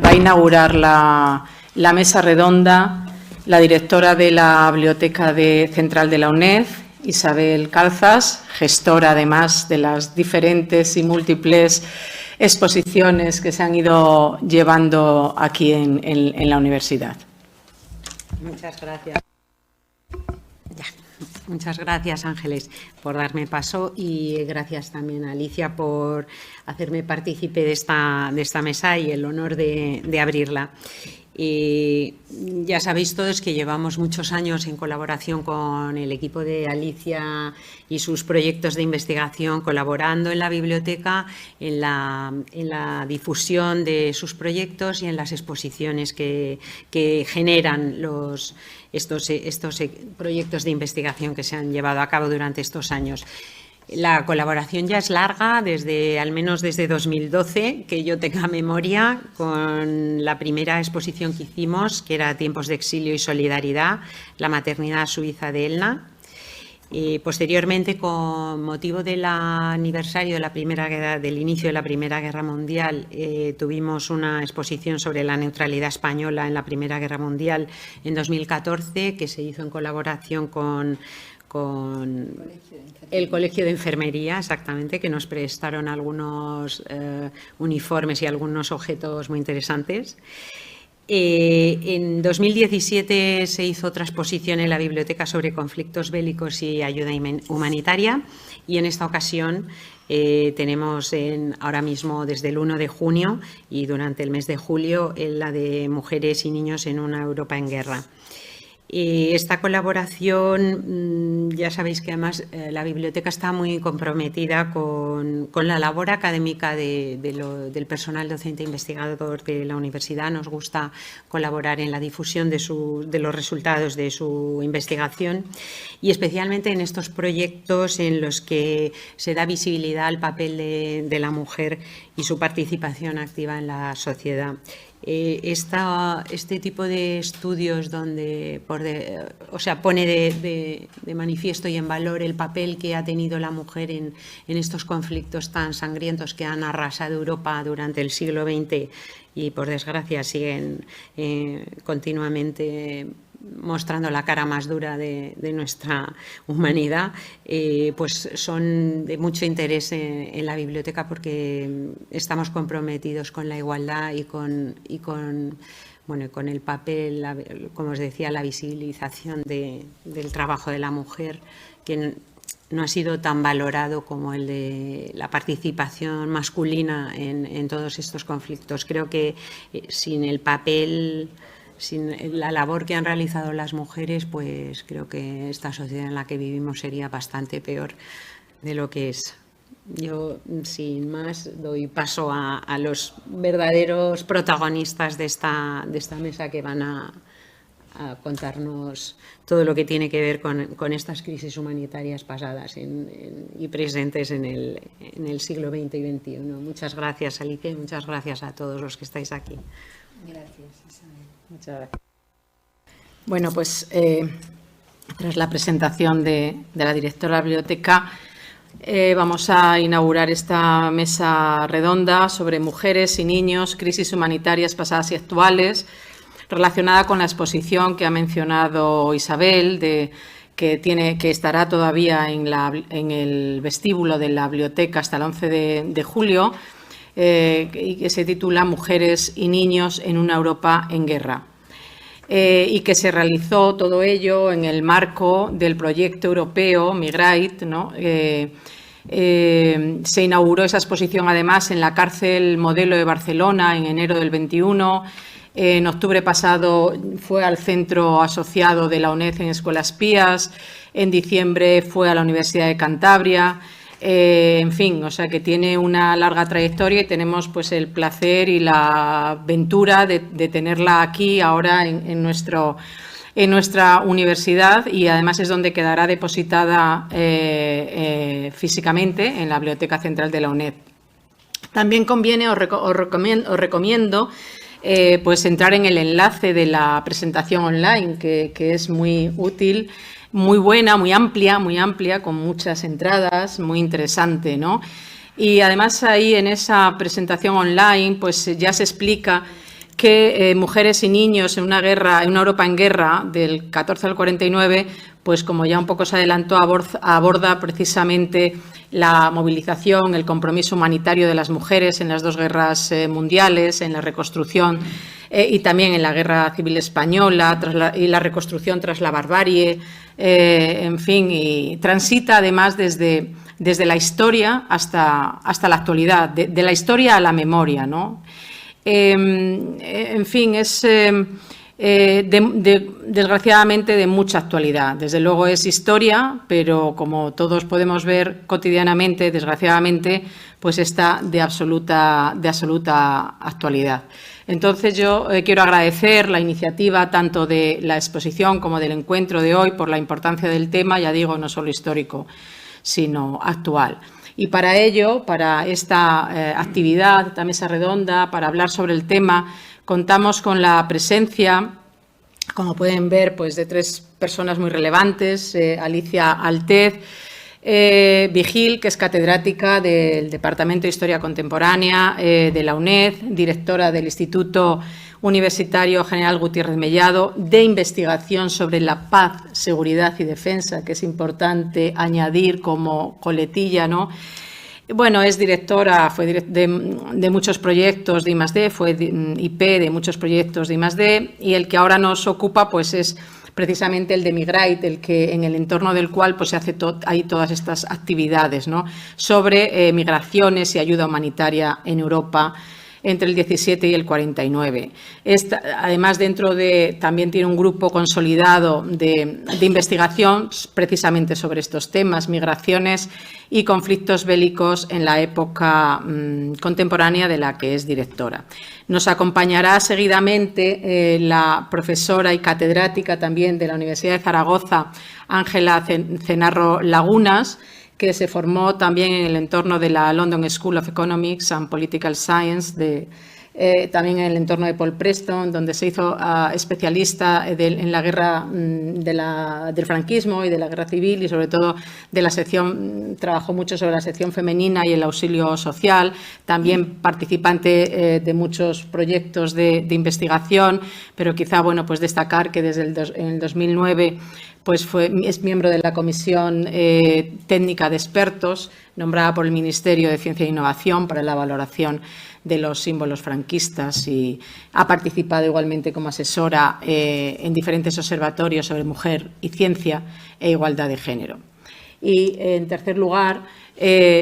va a inaugurar la mesa redonda la directora de la Biblioteca Central de la UNED, Isabel Calzas, gestora además de las diferentes y múltiples exposiciones que se han ido llevando aquí en la universidad. Muchas gracias. Muchas gracias, Ángeles, por darme paso, y gracias también a Alicia por hacerme partícipe de esta mesa y el honor de abrirla. Ya sabéis todos que llevamos muchos años en colaboración con el equipo de Alicia y sus proyectos de investigación, colaborando en la biblioteca, en la difusión de sus proyectos y en las exposiciones que generan estos proyectos de investigación que se han llevado a cabo durante estos años. La colaboración ya es larga, al menos desde 2012, que yo tenga memoria, con la primera exposición que hicimos, que era Tiempos de exilio y solidaridad, la maternidad suiza de Elna. Posteriormente, con motivo del aniversario del inicio de la Primera Guerra Mundial, tuvimos una exposición sobre la neutralidad española en la Primera Guerra Mundial en 2014, que se hizo en colaboración con el Colegio de Enfermería, exactamente, que nos prestaron algunos uniformes y algunos objetos muy interesantes. En 2017 se hizo otra exposición en la biblioteca sobre conflictos bélicos y ayuda humanitaria, y en esta ocasión tenemos ahora mismo desde el 1 de junio y durante el mes de julio la de mujeres y niños en una Europa en guerra. Esta colaboración, ya sabéis que además la biblioteca está muy comprometida con la labor académica del personal docente investigador de la universidad. Nos gusta colaborar en la difusión de los resultados de su investigación, y especialmente en estos proyectos en los que se da visibilidad al papel de la mujer y su participación activa en la sociedad. Este tipo de estudios donde pone de manifiesto y en valor el papel que ha tenido la mujer en estos conflictos tan sangrientos que han arrasado Europa durante el siglo XX y, por desgracia, siguen continuamente mostrando la cara más dura de nuestra humanidad, pues son de mucho interés en la biblioteca, porque estamos comprometidos con la igualdad y con el papel, como os decía, la visibilización del trabajo de la mujer, que no ha sido tan valorado como el de la participación masculina en todos estos conflictos. Creo que sin la labor que han realizado las mujeres, pues creo que esta sociedad en la que vivimos sería bastante peor de lo que es. Yo, sin más, doy paso a los verdaderos protagonistas de esta mesa, que van a contarnos todo lo que tiene que ver con estas crisis humanitarias pasadas y presentes en el siglo XX y XXI. Muchas gracias, Alicia, y muchas gracias a todos los que estáis aquí. Gracias, Isabel. Muchas gracias. Bueno, pues tras la presentación de la directora de la biblioteca, vamos a inaugurar esta mesa redonda sobre mujeres y niños, crisis humanitarias pasadas y actuales, relacionada con la exposición que ha mencionado Isabel, que estará todavía en el vestíbulo de la biblioteca hasta el 11 de julio, y que se titula Mujeres y niños en una Europa en guerra. Y que se realizó todo ello en el marco del proyecto europeo Migrate, ¿no? Se inauguró esa exposición además en la cárcel Modelo de Barcelona en enero del 21. En octubre pasado fue al Centro Asociado de la UNED en Escuelas Pías. En diciembre fue a la Universidad de Cantabria. En fin, o sea que tiene una larga trayectoria, y tenemos pues el placer y la ventura de tenerla aquí ahora en nuestra universidad, y además es donde quedará depositada físicamente, en la Biblioteca Central de la UNED. También conviene, os recomiendo pues entrar en el enlace de la presentación online, que es muy útil, muy buena, muy amplia, con muchas entradas, muy interesante, ¿no? Y además ahí en esa presentación online pues ya se explica que mujeres y niños en una guerra, en una Europa en guerra, del 14 al 49, pues como ya un poco se adelantó, aborda precisamente la movilización, el compromiso humanitario de las mujeres en las dos guerras mundiales, en la reconstrucción y también en la Guerra Civil Española y la reconstrucción tras la barbarie, en fin, y transita además desde la historia hasta la actualidad, de la historia a la memoria, ¿no? En fin, es desgraciadamente de mucha actualidad. Desde luego es historia, pero como todos podemos ver cotidianamente, desgraciadamente, pues está de absoluta actualidad. Entonces yo quiero agradecer la iniciativa tanto de la exposición como del encuentro de hoy por la importancia del tema, ya digo, no solo histórico, sino actual. Y para ello, para esta actividad, esta mesa redonda, para hablar sobre el tema, contamos con la presencia, como pueden ver, pues de tres personas muy relevantes: Alicia Altez Vigil, que es catedrática del Departamento de Historia Contemporánea de la UNED, directora del Instituto Universitario General Gutiérrez Mellado de investigación sobre la paz, seguridad y defensa, que es importante añadir como coletilla, ¿no? Bueno, es directora, fue de muchos proyectos de I+D, fue IP de muchos proyectos de I+D, y el que ahora nos ocupa pues es precisamente el de Migrate, el que en el entorno del cual pues se hace hay todas estas actividades, ¿no?, sobre migraciones y ayuda humanitaria en Europa entre el 17 y el 49. Además, también tiene un grupo consolidado de investigación precisamente sobre estos temas, migraciones y conflictos bélicos en la época contemporánea de la que es directora. Nos acompañará seguidamente la profesora y catedrática también de la Universidad de Zaragoza, Ángela Cenarro Lagunas, que se formó también en el entorno de la London School of Economics and Political Science, también en el entorno de Paul Preston, donde se hizo especialista en la guerra del franquismo y de la guerra civil, y sobre todo de la sección, trabajó mucho sobre la sección femenina y el auxilio social, también participante de muchos proyectos de investigación, pero quizá, bueno, pues destacar que en el 2009 pues es miembro de la Comisión Técnica de Expertos, nombrada por el Ministerio de Ciencia e Innovación para la valoración de los símbolos franquistas, y ha participado igualmente como asesora en diferentes observatorios sobre mujer y ciencia e igualdad de género. Y, en tercer lugar,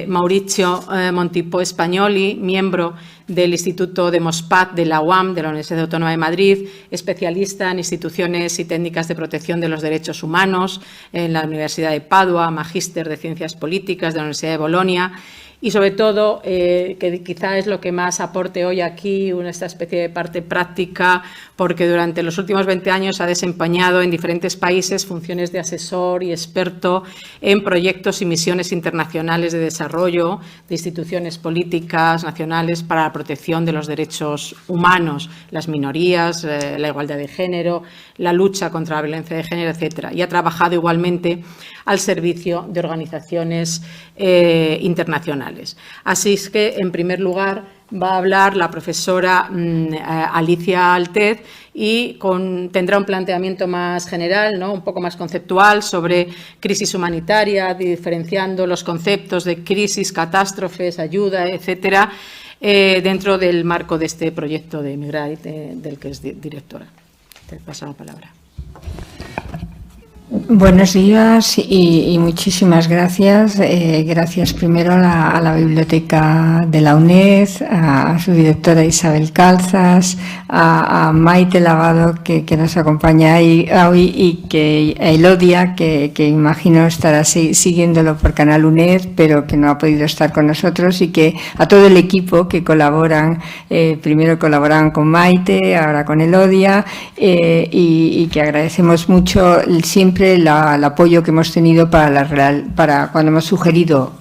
Maurizio Montipò Spagnoli, miembro del Instituto de Mospat de la UAM, de la Universidad Autónoma de Madrid, especialista en instituciones y técnicas de protección de los derechos humanos en la Universidad de Padua, magíster de Ciencias Políticas de la Universidad de Bolonia, y sobre todo, que quizá es lo que más aporte hoy aquí, esta especie de parte práctica, porque durante los últimos 20 años ha desempeñado en diferentes países funciones de asesor y experto en proyectos y misiones internacionales de desarrollo de instituciones políticas nacionales para la protección de los derechos humanos, las minorías, la igualdad de género, la lucha contra la violencia de género, etcétera. Y ha trabajado igualmente al servicio de organizaciones internacionales. Así es que, en primer lugar, va a hablar la profesora Alicia Altez y tendrá un planteamiento más general, ¿no?, un poco más conceptual sobre crisis humanitaria, diferenciando los conceptos de crisis, catástrofes, ayuda, etcétera, dentro del marco de este proyecto de Migrate, del que es directora. Te paso la palabra. Buenos días y muchísimas gracias. Gracias primero a la Biblioteca de la UNED, a su directora Isabel Calzas, a Maite Lavado, que nos acompaña hoy, y a Elodia, que imagino estará siguiéndolo por Canal UNED, pero que no ha podido estar con nosotros, y que a todo el equipo que colaboran, primero colaboraban con Maite, ahora con Elodia, y que agradecemos mucho siempre el apoyo que hemos tenido para cuando hemos sugerido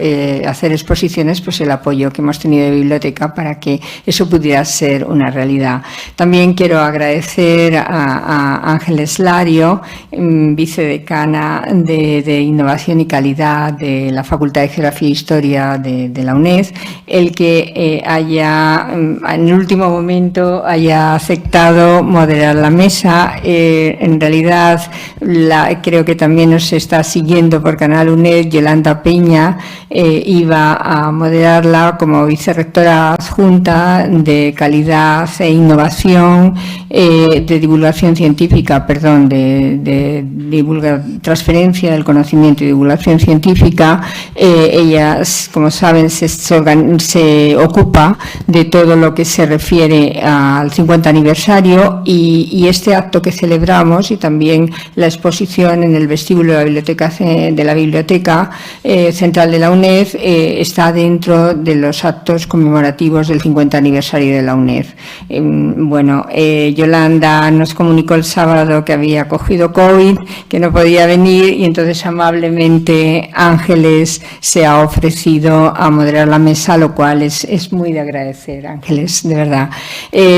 hacer exposiciones, pues el apoyo que hemos tenido de biblioteca para que eso pudiera ser una realidad. También quiero agradecer a Ángeles Lario, vicedecana de Innovación y Calidad de la Facultad de Geografía e Historia de la UNED, el que haya, en el último momento, haya aceptado moderar la mesa. En realidad, creo que también nos está siguiendo por Canal UNED Yolanda Peña, iba a moderarla como vicerrectora adjunta de Calidad e Innovación, de divulgación científica, perdón, transferencia del conocimiento y divulgación científica. Ella, como saben, se ocupa de todo lo que se refiere al 50 aniversario y este acto que celebramos y también la exposición en el vestíbulo de la Biblioteca Central de la UNED está dentro de los actos conmemorativos del 50 aniversario de la UNED. Yolanda nos comunicó el sábado que había cogido COVID, que no podía venir, y entonces amablemente Ángeles se ha ofrecido a moderar la mesa, lo cual es muy de agradecer, Ángeles, de verdad.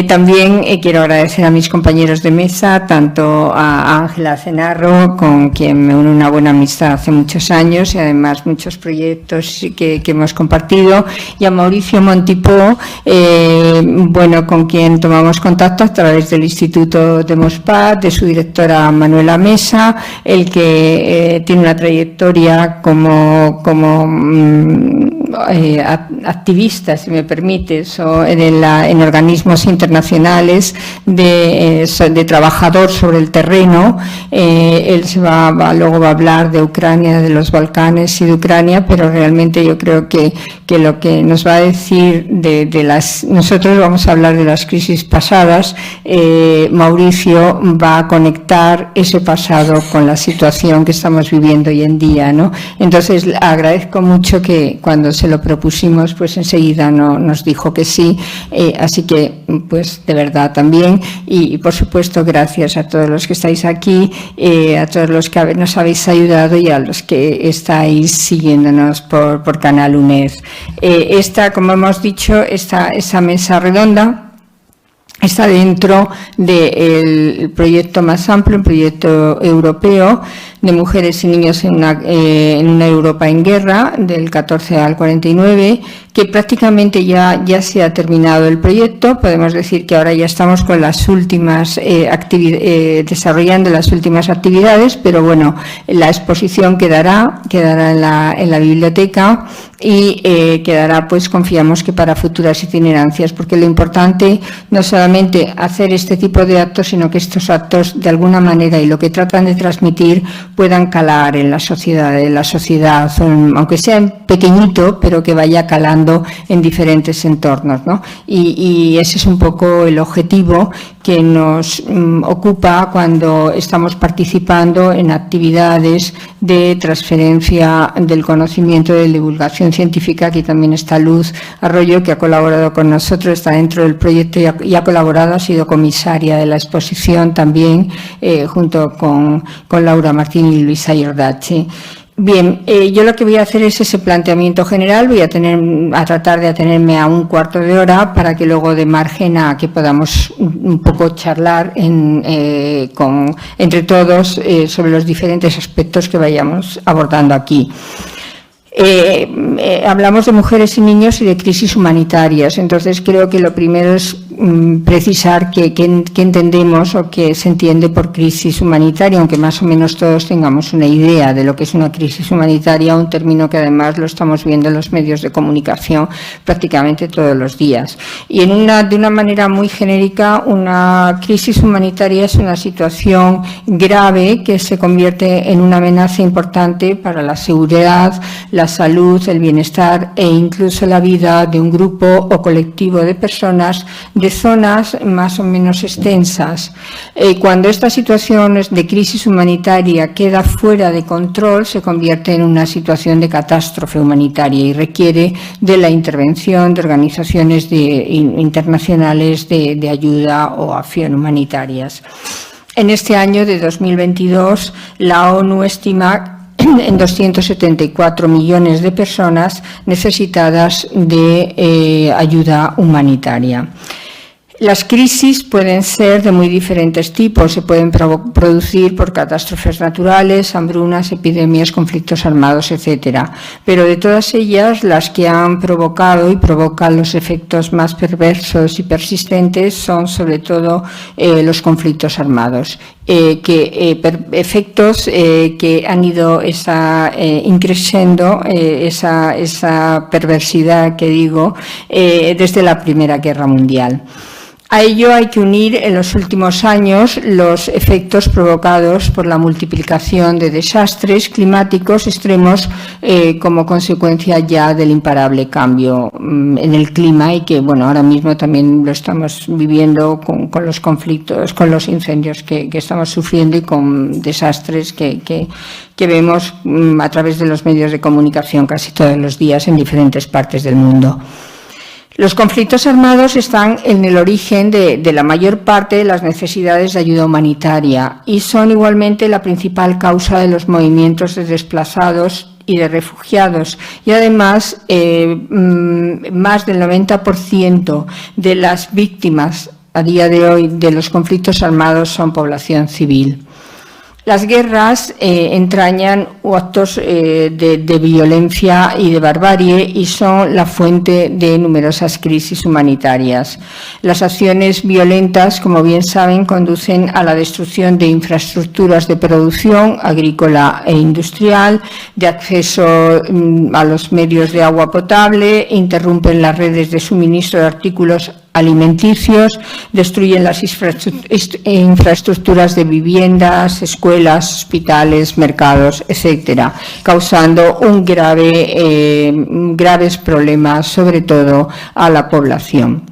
También quiero agradecer a mis compañeros de mesa, tanto a Ángela Cenarro, con quien me une una buena amistad hace muchos años y además muchos proyectos que hemos compartido, y a Mauricio Montipó, con quien tomamos contacto a través del Instituto de Mospat, de su directora Manuela Mesa, el que tiene una trayectoria como activista, si me permites, en organismos internacionales de trabajador sobre el terreno. Él luego va a hablar de Ucrania, de los Balcanes y de Ucrania, pero realmente yo creo que lo que nos va a decir nosotros vamos a hablar de las crisis pasadas. Mauricio va a conectar ese pasado con la situación que estamos viviendo hoy en día, ¿no? Entonces agradezco mucho que cuando se lo propusimos, pues enseguida nos dijo que sí, así que pues de verdad también, y por supuesto gracias a todos los que estáis aquí, a todos los que nos habéis ayudado y a los que estáis siguiéndonos por Canal UNED. Como hemos dicho, esa mesa redonda está dentro del proyecto más amplio, un proyecto europeo de mujeres y niños en una Europa en guerra, del 14 al 49, que prácticamente ya se ha terminado el proyecto. Podemos decir que ahora ya estamos con las últimas desarrollando las últimas actividades, pero bueno, la exposición quedará en la biblioteca y quedará, pues confiamos que para futuras itinerancias, porque lo importante no solamente hacer este tipo de actos, sino que estos actos de alguna manera y lo que tratan de transmitir puedan calar en la sociedad, aunque sea pequeñito, pero que vaya calando en diferentes entornos, ¿no? Y ese es un poco el objetivo que nos ocupa cuando estamos participando en actividades de transferencia del conocimiento, de divulgación científica. Aquí también está Luz Arroyo, que ha colaborado con nosotros, está dentro del proyecto y ha colaborado, ha sido comisaria de la exposición también, junto con Laura Martín y Luisa Iordache. Bien, yo lo que voy a hacer es ese planteamiento general, voy a tratar de atenerme a un cuarto de hora para que luego dé margen a que podamos un poco charlar entre todos sobre los diferentes aspectos que vayamos abordando aquí. Hablamos de mujeres y niños y de crisis humanitarias, entonces creo que lo primero es precisar qué entendemos o qué se entiende por crisis humanitaria, aunque más o menos todos tengamos una idea de lo que es una crisis humanitaria, un término que además lo estamos viendo en los medios de comunicación prácticamente todos los días. Y de una manera muy genérica, una crisis humanitaria es una situación grave que se convierte en una amenaza importante para la seguridad, la salud, el bienestar e incluso la vida de un grupo o colectivo de personas de zonas más o menos extensas. Cuando esta situación de crisis humanitaria queda fuera de control, se convierte en una situación de catástrofe humanitaria y requiere de la intervención de organizaciones internacionales de ayuda o acción humanitarias. En este año de 2022, la ONU estima en 274 millones de personas necesitadas de ayuda humanitaria. Las crisis pueden ser de muy diferentes tipos, se pueden producir por catástrofes naturales, hambrunas, epidemias, conflictos armados, etcétera. Pero de todas ellas, las que han provocado y provocan los efectos más perversos y persistentes son sobre todo los conflictos armados. Efectos que han ido increciendo esa perversidad que digo desde la Primera Guerra Mundial. A ello hay que unir en los últimos años los efectos provocados por la multiplicación de desastres climáticos extremos como consecuencia ya del imparable cambio en el clima y que bueno, ahora mismo también lo estamos viviendo con los conflictos, con los incendios que estamos sufriendo y con desastres que vemos a través de los medios de comunicación casi todos los días en diferentes partes del mundo. Los conflictos armados están en el origen de la mayor parte de las necesidades de ayuda humanitaria y son igualmente la principal causa de los movimientos de desplazados y de refugiados. Y además, más del 90% de las víctimas a día de hoy de los conflictos armados son población civil. Las guerras entrañan actos de violencia y de barbarie y son la fuente de numerosas crisis humanitarias. Las acciones violentas, como bien saben, conducen a la destrucción de infraestructuras de producción agrícola e industrial, de acceso a los medios de agua potable, interrumpen las redes de suministro de artículos alimenticios, destruyen las infraestructuras de viviendas, escuelas, hospitales, mercados, etcétera, causando graves problemas, sobre todo a la población.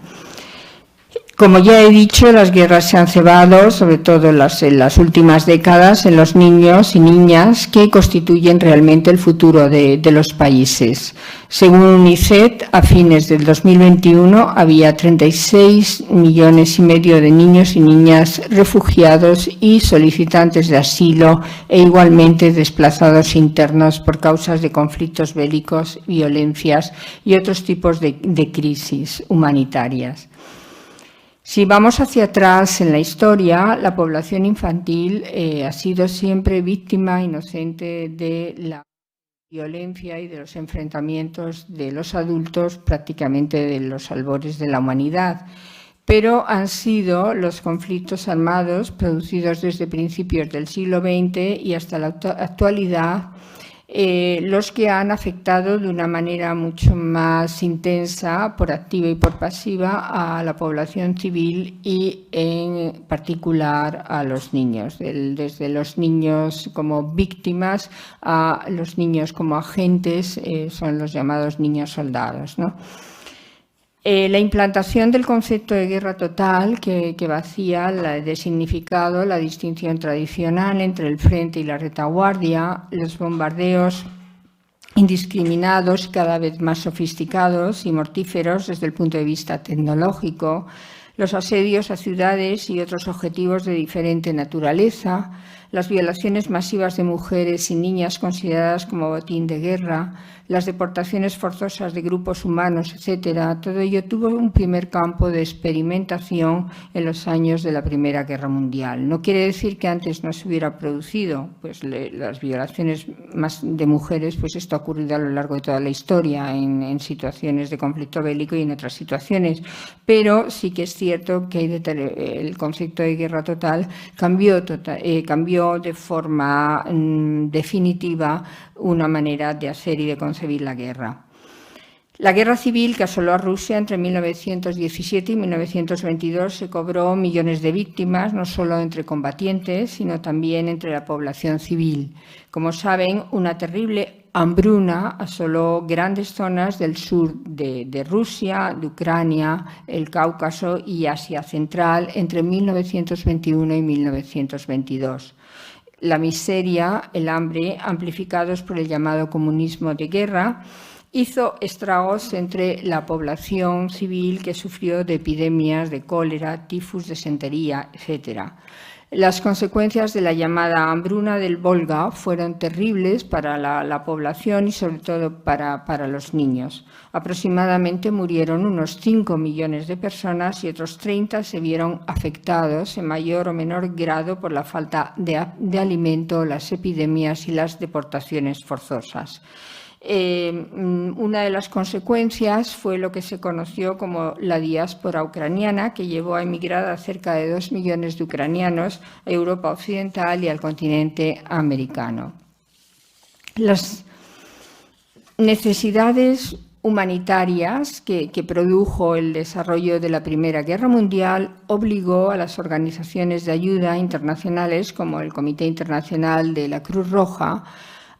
Como ya he dicho, las guerras se han cebado, sobre todo en las últimas décadas, en los niños y niñas que constituyen realmente el futuro de los países. Según UNICEF, a fines del 2021 había 36,5 millones de niños y niñas refugiados y solicitantes de asilo e igualmente desplazados internos por causas de conflictos bélicos, violencias y otros tipos de crisis humanitarias. Si vamos hacia atrás en la historia, la población infantil ha sido siempre víctima inocente de la violencia y de los enfrentamientos de los adultos, prácticamente de los albores de la humanidad. Pero han sido los conflictos armados producidos desde principios del siglo XX y hasta la actualidad los que han afectado de una manera mucho más intensa, por activa y por pasiva, a la población civil y en particular a los niños, desde los niños como víctimas a los niños como agentes, son los llamados niños soldados, ¿no? La implantación del concepto de guerra total, que vacía de significado la distinción tradicional entre el frente y la retaguardia, los bombardeos indiscriminados, cada vez más sofisticados y mortíferos desde el punto de vista tecnológico, los asedios a ciudades y otros objetivos de diferente naturaleza, las violaciones masivas de mujeres y niñas consideradas como botín de guerra, las deportaciones forzosas de grupos humanos, etcétera. Todo ello tuvo un primer campo de experimentación en los años de la Primera Guerra Mundial. No quiere decir que antes no se hubiera producido pues, las violaciones de mujeres, pues esto ha ocurrido a lo largo de toda la historia en situaciones de conflicto bélico y en otras situaciones, pero sí que es cierto que el concepto de guerra total cambió de forma definitiva una manera de hacer y de concebir la guerra. La guerra civil que asoló a Rusia entre 1917 y 1922 se cobró millones de víctimas, no solo entre combatientes, sino también entre la población civil. Como saben, una terrible hambruna asoló grandes zonas del sur de Rusia, de Ucrania, el Cáucaso y Asia Central entre 1921 y 1922. La miseria, el hambre, amplificados por el llamado comunismo de guerra, hizo estragos entre la población civil que sufrió de epidemias de cólera, tifus, disentería, etc. Las consecuencias de la llamada hambruna del Volga fueron terribles para la población y sobre todo para los niños. Aproximadamente murieron unos 5 millones de personas y otros 30 se vieron afectados en mayor o menor grado por la falta de alimento, las epidemias y las deportaciones forzosas. Una de las consecuencias fue lo que se conoció como la diáspora ucraniana, que llevó a emigrar a cerca de 2 millones de ucranianos a Europa Occidental y al continente americano. Las necesidades humanitarias que produjo el desarrollo de la Primera Guerra Mundial obligó a las organizaciones de ayuda internacionales, como el Comité Internacional de la Cruz Roja,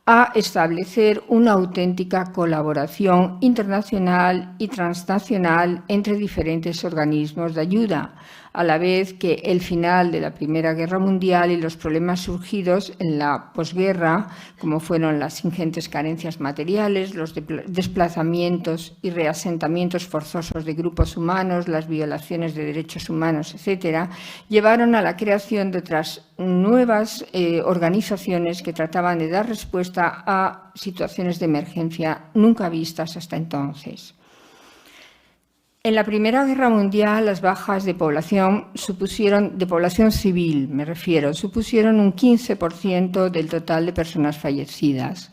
a establecer una auténtica colaboración internacional y transnacional entre diferentes organismos de ayuda, a la vez que el final de la Primera Guerra Mundial y los problemas surgidos en la posguerra, como fueron las ingentes carencias materiales, los desplazamientos y reasentamientos forzosos de grupos humanos, las violaciones de derechos humanos, etc., llevaron a la creación de otras nuevas organizaciones que trataban de dar respuesta a situaciones de emergencia nunca vistas hasta entonces. En la Primera Guerra Mundial, las bajas de población civil, me refiero, supusieron un 15% del total de personas fallecidas.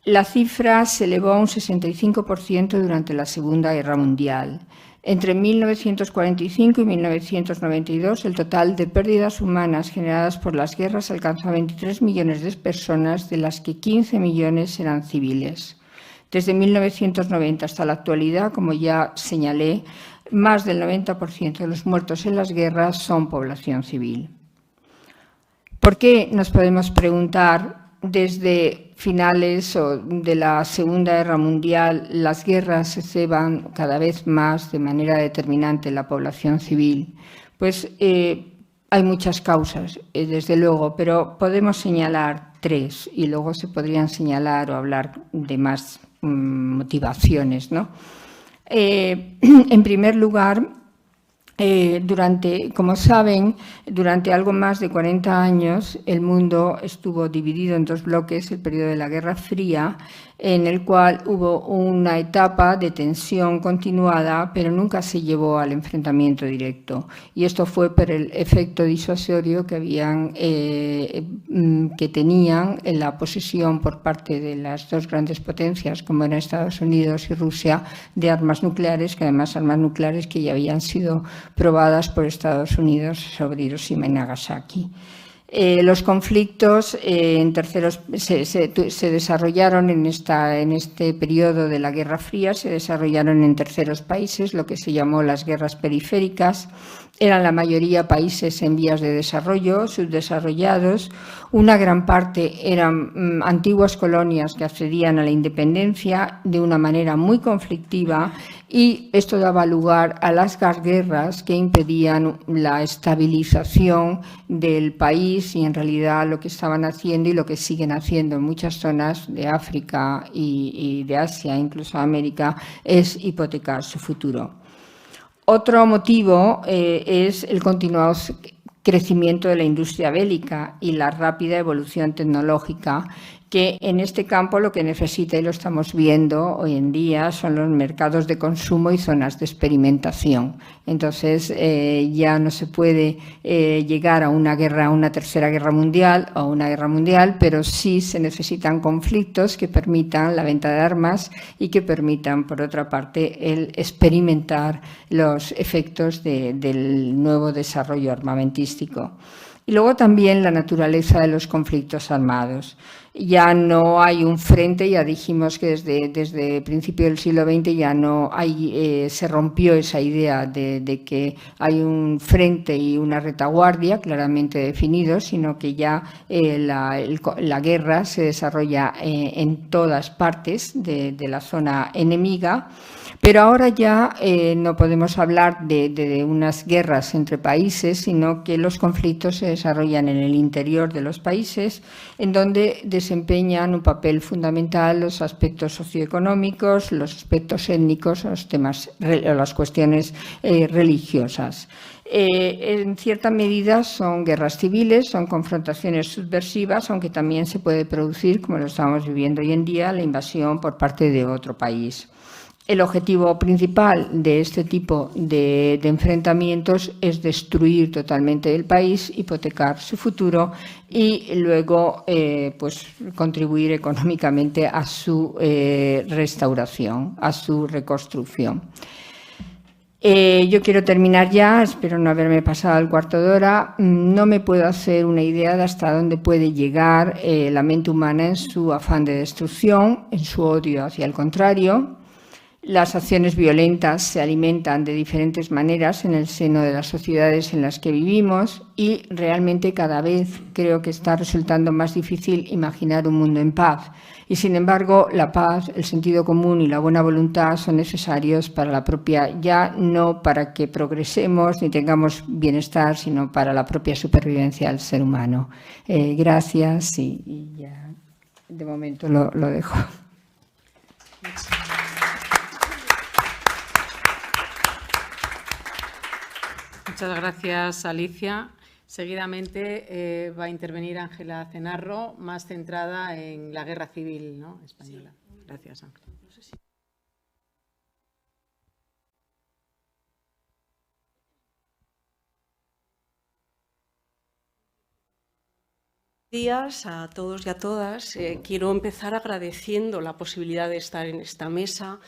La cifra se elevó a un 65% durante la Segunda Guerra Mundial. Entre 1945 y 1992, el total de pérdidas humanas generadas por las guerras alcanzó a 23 millones de personas, de las que 15 millones eran civiles. Desde 1990 hasta la actualidad, como ya señalé, más del 90% de los muertos en las guerras son población civil. ¿Por qué, nos podemos preguntar, desde finales de la Segunda Guerra Mundial las guerras se ceban cada vez más de manera determinante en la población civil? Pues hay muchas causas, desde luego, pero podemos señalar 3 y luego se podrían señalar o hablar de más motivaciones, ¿no? En primer lugar, como saben, durante algo más de 40 años el mundo estuvo dividido en 2 bloques, el periodo de la Guerra Fría, en el cual hubo una etapa de tensión continuada, pero nunca se llevó al enfrentamiento directo. Y esto fue por el efecto disuasorio que tenían en la posesión por parte de las 2 grandes potencias, como eran Estados Unidos y Rusia, de armas nucleares, que además armas nucleares que ya habían sido probadas por Estados Unidos sobre Hiroshima y Nagasaki. Los conflictos se desarrollaron en este periodo de la Guerra Fría, se desarrollaron en terceros países, lo que se llamó las guerras periféricas. Eran la mayoría países en vías de desarrollo, subdesarrollados. Una gran parte eran antiguas colonias que accedían a la independencia de una manera muy conflictiva, y esto daba lugar a las guerras que impedían la estabilización del país, y en realidad lo que estaban haciendo y lo que siguen haciendo en muchas zonas de África y de Asia, incluso América, es hipotecar su futuro. Otro motivo es el continuado crecimiento de la industria bélica y la rápida evolución tecnológica, que en este campo lo que necesita, y lo estamos viendo hoy en día, son los mercados de consumo y zonas de experimentación. Entonces ya no se puede llegar a una guerra, a una tercera guerra mundial o a una guerra mundial, pero sí se necesitan conflictos que permitan la venta de armas y que permitan, por otra parte, el experimentar los efectos del nuevo desarrollo armamentístico. Y luego también la naturaleza de los conflictos armados. Ya no hay un frente, ya dijimos que desde el principio del siglo XX ya no hay, se rompió esa idea de que hay un frente y una retaguardia claramente definidos, sino que ya la guerra se desarrolla en todas partes de la zona enemiga. Pero ahora ya no podemos hablar de unas guerras entre países, sino que los conflictos se desarrollan en el interior de los países, en donde desempeñan un papel fundamental los aspectos socioeconómicos, los aspectos étnicos, los temas, las cuestiones religiosas. En cierta medida son guerras civiles, son confrontaciones subversivas, aunque también se puede producir, como lo estamos viviendo hoy en día, la invasión por parte de otro país. El objetivo principal de este tipo de enfrentamientos es destruir totalmente el país, hipotecar su futuro y luego pues, contribuir económicamente a su restauración, a su reconstrucción. Yo quiero terminar ya, espero no haberme pasado el cuarto de hora. No me puedo hacer una idea de hasta dónde puede llegar la mente humana en su afán de destrucción, en su odio hacia el contrario. Las acciones violentas se alimentan de diferentes maneras en el seno de las sociedades en las que vivimos y realmente cada vez creo que está resultando más difícil imaginar un mundo en paz. Y sin embargo, la paz, el sentido común y la buena voluntad son necesarios para la propia, ya no para que progresemos ni tengamos bienestar, sino para la propia supervivencia del ser humano. Gracias y ya de momento lo dejo. Muchas gracias, Alicia. Seguidamente va a intervenir Ángela Cenarro, más centrada en la guerra civil, ¿no?, española. Gracias, Ángela. Días a todos y a todas. Quiero empezar agradeciendo la posibilidad de estar en esta mesa.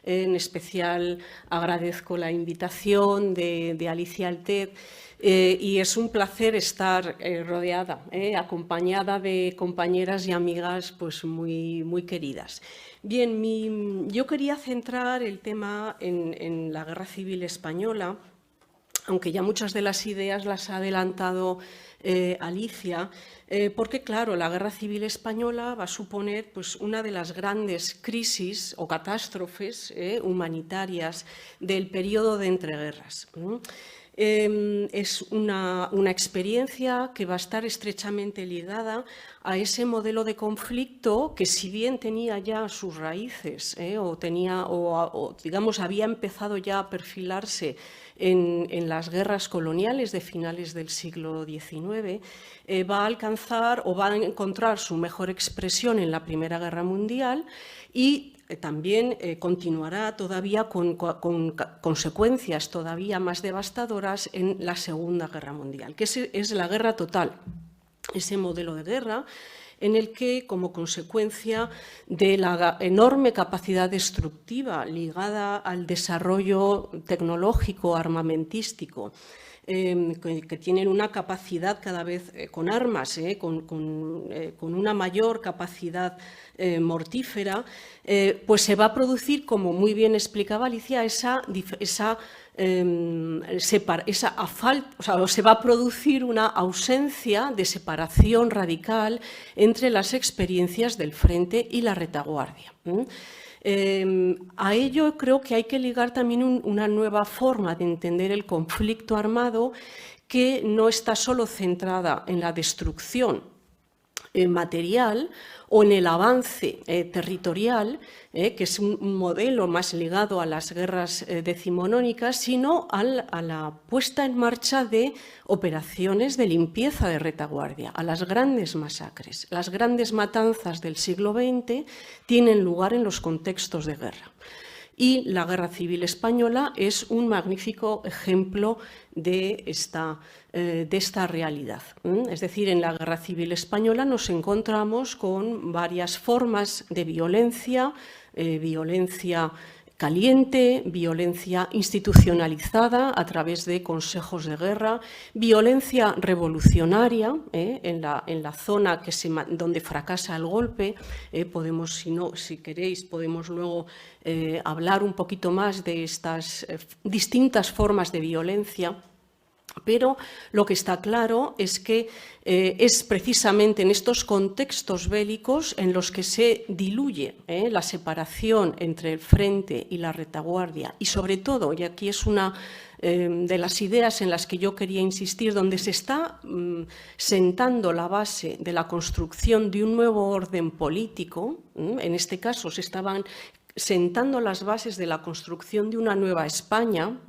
En especial agradezco la invitación de Alicia Altet y es un placer estar rodeada, acompañada de compañeras y amigas pues muy, muy queridas. Bien, yo quería centrar el tema en la Guerra Civil Española, aunque ya muchas de las ideas las ha adelantado Alicia, porque claro, la Guerra Civil Española va a suponer pues, una de las grandes crisis o catástrofes humanitarias del periodo de entreguerras. Es una experiencia que va a estar estrechamente ligada a ese modelo de conflicto que, si bien tenía ya sus raíces digamos, había empezado ya a perfilarse en las guerras coloniales de finales del siglo XIX, va a alcanzar o va a encontrar su mejor expresión en la Primera Guerra Mundial y también continuará todavía con consecuencias todavía más devastadoras en la Segunda Guerra Mundial, que es la guerra total, ese modelo de guerra en el que, como consecuencia de la enorme capacidad destructiva ligada al desarrollo tecnológico armamentístico, que tienen una capacidad cada vez con armas, con una mayor capacidad mortífera, pues se va a producir, como muy bien explicaba Alicia, se va a producir una ausencia de separación radical entre las experiencias del frente y la retaguardia. A ello creo que hay que ligar también una nueva forma de entender el conflicto armado, que no está solo centrada en la destrucción material o en el avance territorial, que es un modelo más ligado a las guerras decimonónicas, sino a la puesta en marcha de operaciones de limpieza de retaguardia, a las grandes masacres. Las grandes matanzas del siglo XX tienen lugar en los contextos de guerra. Y la Guerra Civil Española es un magnífico ejemplo de esta realidad. Es decir, en la Guerra Civil Española nos encontramos con varias formas de violencia, violencia caliente, violencia institucionalizada a través de consejos de guerra, violencia revolucionaria en la zona donde fracasa el golpe. Podemos, si queréis, podemos luego hablar un poquito más de estas distintas formas de violencia. Pero lo que está claro es que es precisamente en estos contextos bélicos en los que se diluye la separación entre el frente y la retaguardia y sobre todo, y aquí es una de las ideas en las que yo quería insistir, donde se está sentando la base de la construcción de un nuevo orden político, en este caso se estaban sentando las bases de la construcción de una nueva España,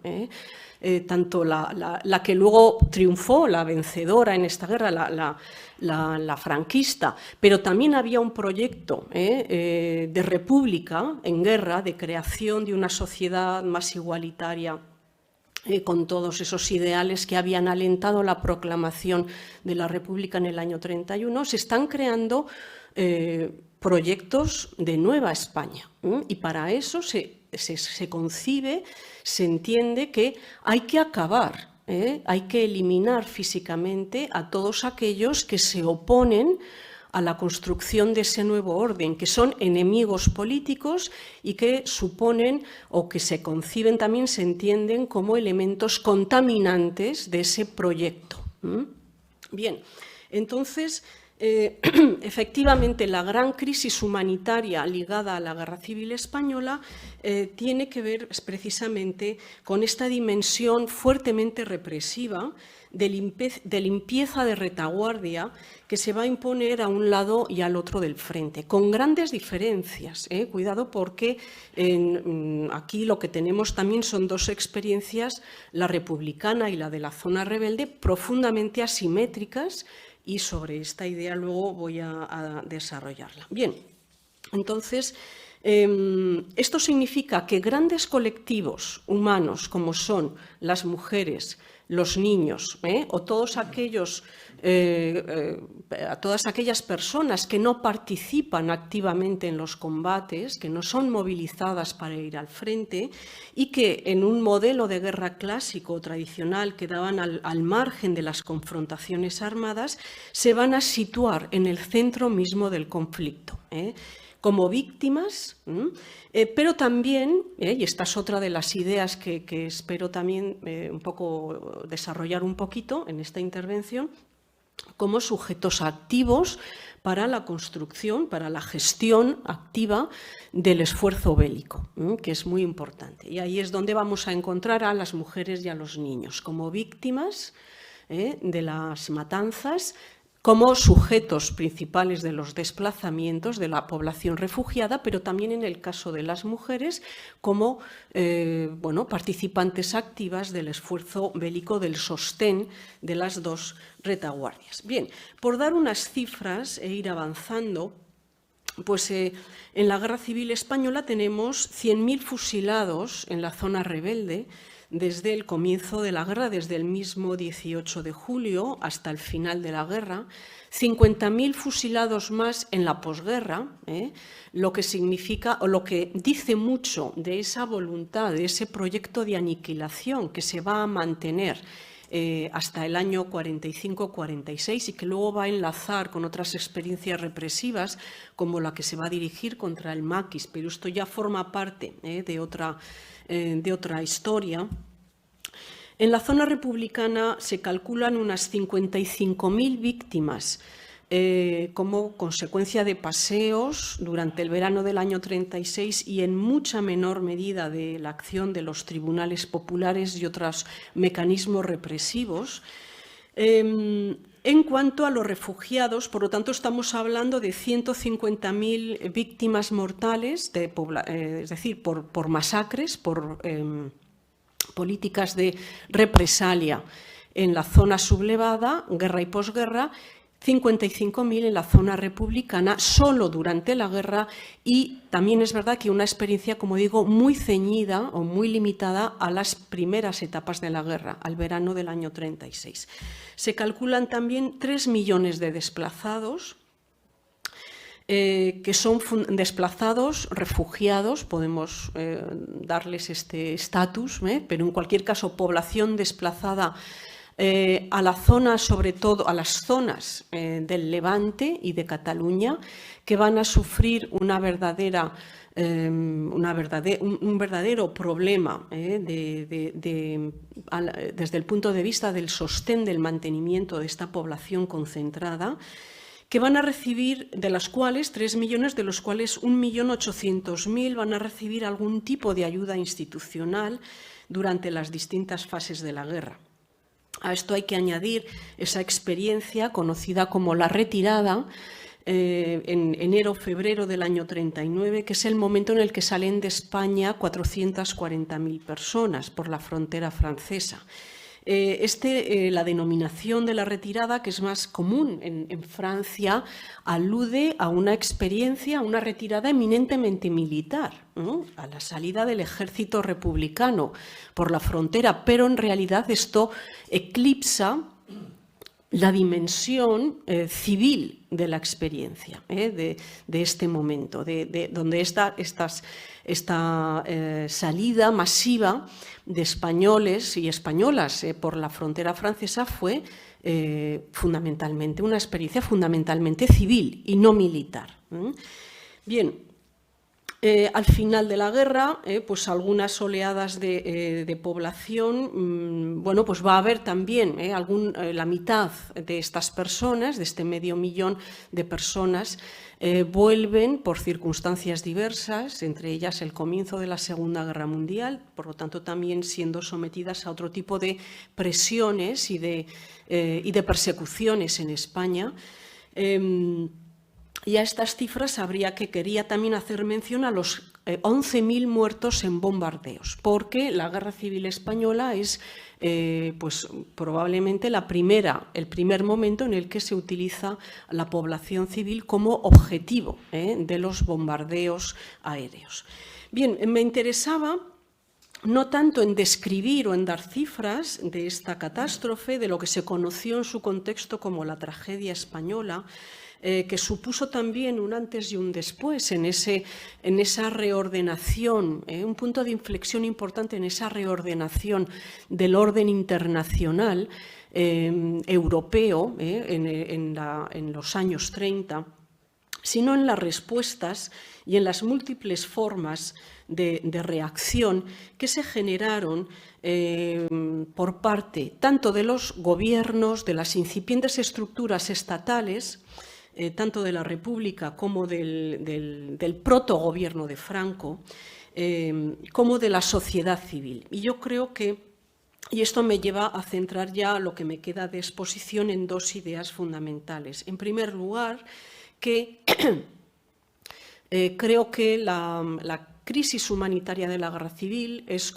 tanto la que luego triunfó, la vencedora en esta guerra, la franquista, pero también había un proyecto de república en guerra, de creación de una sociedad más igualitaria, con todos esos ideales que habían alentado la proclamación de la República en el año 31, se están creando proyectos de nueva España. Y para eso se concibe, se entiende que hay que acabar, hay que eliminar físicamente a todos aquellos que se oponen a la construcción de ese nuevo orden, que son enemigos políticos y que suponen o que se conciben también, se entienden como elementos contaminantes de ese proyecto. Bien, entonces, efectivamente, la gran crisis humanitaria ligada a la Guerra Civil Española tiene que ver precisamente con esta dimensión fuertemente represiva de limpieza de retaguardia que se va a imponer a un lado y al otro del frente, con grandes diferencias. Cuidado porque aquí lo que tenemos también son dos experiencias, la republicana y la de la zona rebelde, profundamente asimétricas, y sobre esta idea luego voy a desarrollarla. Bien, entonces, esto significa que grandes colectivos humanos como son las mujeres, los niños, o todos aquellos, a todas aquellas personas que no participan activamente en los combates, que no son movilizadas para ir al frente y que en un modelo de guerra clásico o tradicional quedaban al margen de las confrontaciones armadas, se van a situar en el centro mismo del conflicto, como víctimas, pero también, y esta es otra de las ideas que espero también un poco desarrollar un poquito en esta intervención, como sujetos activos para la construcción, para la gestión activa del esfuerzo bélico, que es muy importante. Y ahí es donde vamos a encontrar a las mujeres y a los niños como víctimas de las matanzas, como sujetos principales de los desplazamientos de la población refugiada, pero también en el caso de las mujeres como participantes activas del esfuerzo bélico, del sostén de las dos retaguardias. Bien, por dar unas cifras e ir avanzando, pues en la Guerra Civil Española tenemos 100.000 fusilados en la zona rebelde, desde el comienzo de la guerra, desde el mismo 18 de julio hasta el final de la guerra, 50.000 fusilados más en la posguerra, lo que significa o lo que dice mucho de esa voluntad, de ese proyecto de aniquilación que se va a mantener hasta el año 45-46 y que luego va a enlazar con otras experiencias represivas como la que se va a dirigir contra el maquis, pero esto ya forma parte de otra historia. En la zona republicana se calculan unas 55.000 víctimas como consecuencia de paseos durante el verano del año 36 y en mucha menor medida de la acción de los tribunales populares y otros mecanismos represivos. En cuanto a los refugiados, por lo tanto, estamos hablando de 150.000 víctimas mortales, es decir, por masacres, por políticas de represalia en la zona sublevada, guerra y posguerra, 55.000 en la zona republicana solo durante la guerra y también es verdad que una experiencia, como digo, muy ceñida o muy limitada a las primeras etapas de la guerra, al verano del año 36. Se calculan también 3 millones de desplazados, que son desplazados, refugiados, podemos darles este estatus, pero en cualquier caso población desplazada a la zona, sobre todo a las zonas del Levante y de Cataluña, que van a sufrir un verdadero problema desde el punto de vista del sostén del mantenimiento de esta población concentrada, que van a recibir, de las cuales 3 millones, de los cuales 1.800.000 van a recibir algún tipo de ayuda institucional durante las distintas fases de la guerra. A esto hay que añadir esa experiencia conocida como la retirada en enero-febrero del año 39, que es el momento en el que salen de España 440.000 personas por la frontera francesa. La denominación de la retirada, que es más común en Francia, alude a una experiencia, a una retirada eminentemente militar, ¿no? A la salida del ejército republicano por la frontera, pero en realidad esto eclipsa la dimensión civil de la experiencia, de este momento, donde esta salida masiva de españoles y españolas por la frontera francesa fue fundamentalmente una experiencia fundamentalmente civil y no militar. Bien. Al final de la guerra, pues algunas oleadas de población, bueno, pues va a haber también la mitad de estas personas, de este 500.000 de personas, vuelven por circunstancias diversas, entre ellas el comienzo de la Segunda Guerra Mundial, por lo tanto también siendo sometidas a otro tipo de presiones y de persecuciones en España. Y a estas cifras quería también hacer mención a los 11.000 muertos en bombardeos, porque la Guerra Civil Española es pues, probablemente el primer momento en el que se utiliza la población civil como objetivo de los bombardeos aéreos. Bien, me interesaba no tanto en describir o en dar cifras de esta catástrofe, de lo que se conoció en su contexto como la tragedia española, que supuso también un antes y un después en esa reordenación, un punto de inflexión importante en esa reordenación del orden internacional europeo en los años 30, sino en las respuestas y en las múltiples formas de reacción que se generaron por parte tanto de los gobiernos, de las incipientes estructuras estatales, tanto de la República como del protogobierno de Franco, como de la sociedad civil. Y yo creo y esto me lleva a centrar ya lo que me queda de exposición en dos ideas fundamentales. En primer lugar, que creo que la crisis humanitaria de la guerra civil es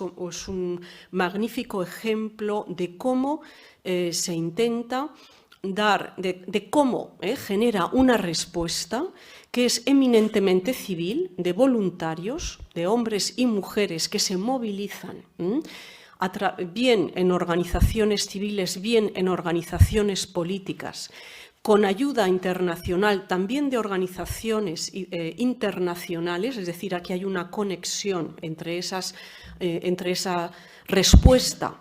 un magnífico ejemplo de cómo se intenta de cómo genera una respuesta que es eminentemente civil, de voluntarios, de hombres y mujeres que se movilizan, bien en organizaciones civiles, bien en organizaciones políticas, con ayuda internacional, también de organizaciones internacionales, es decir, aquí hay una conexión entre esa respuesta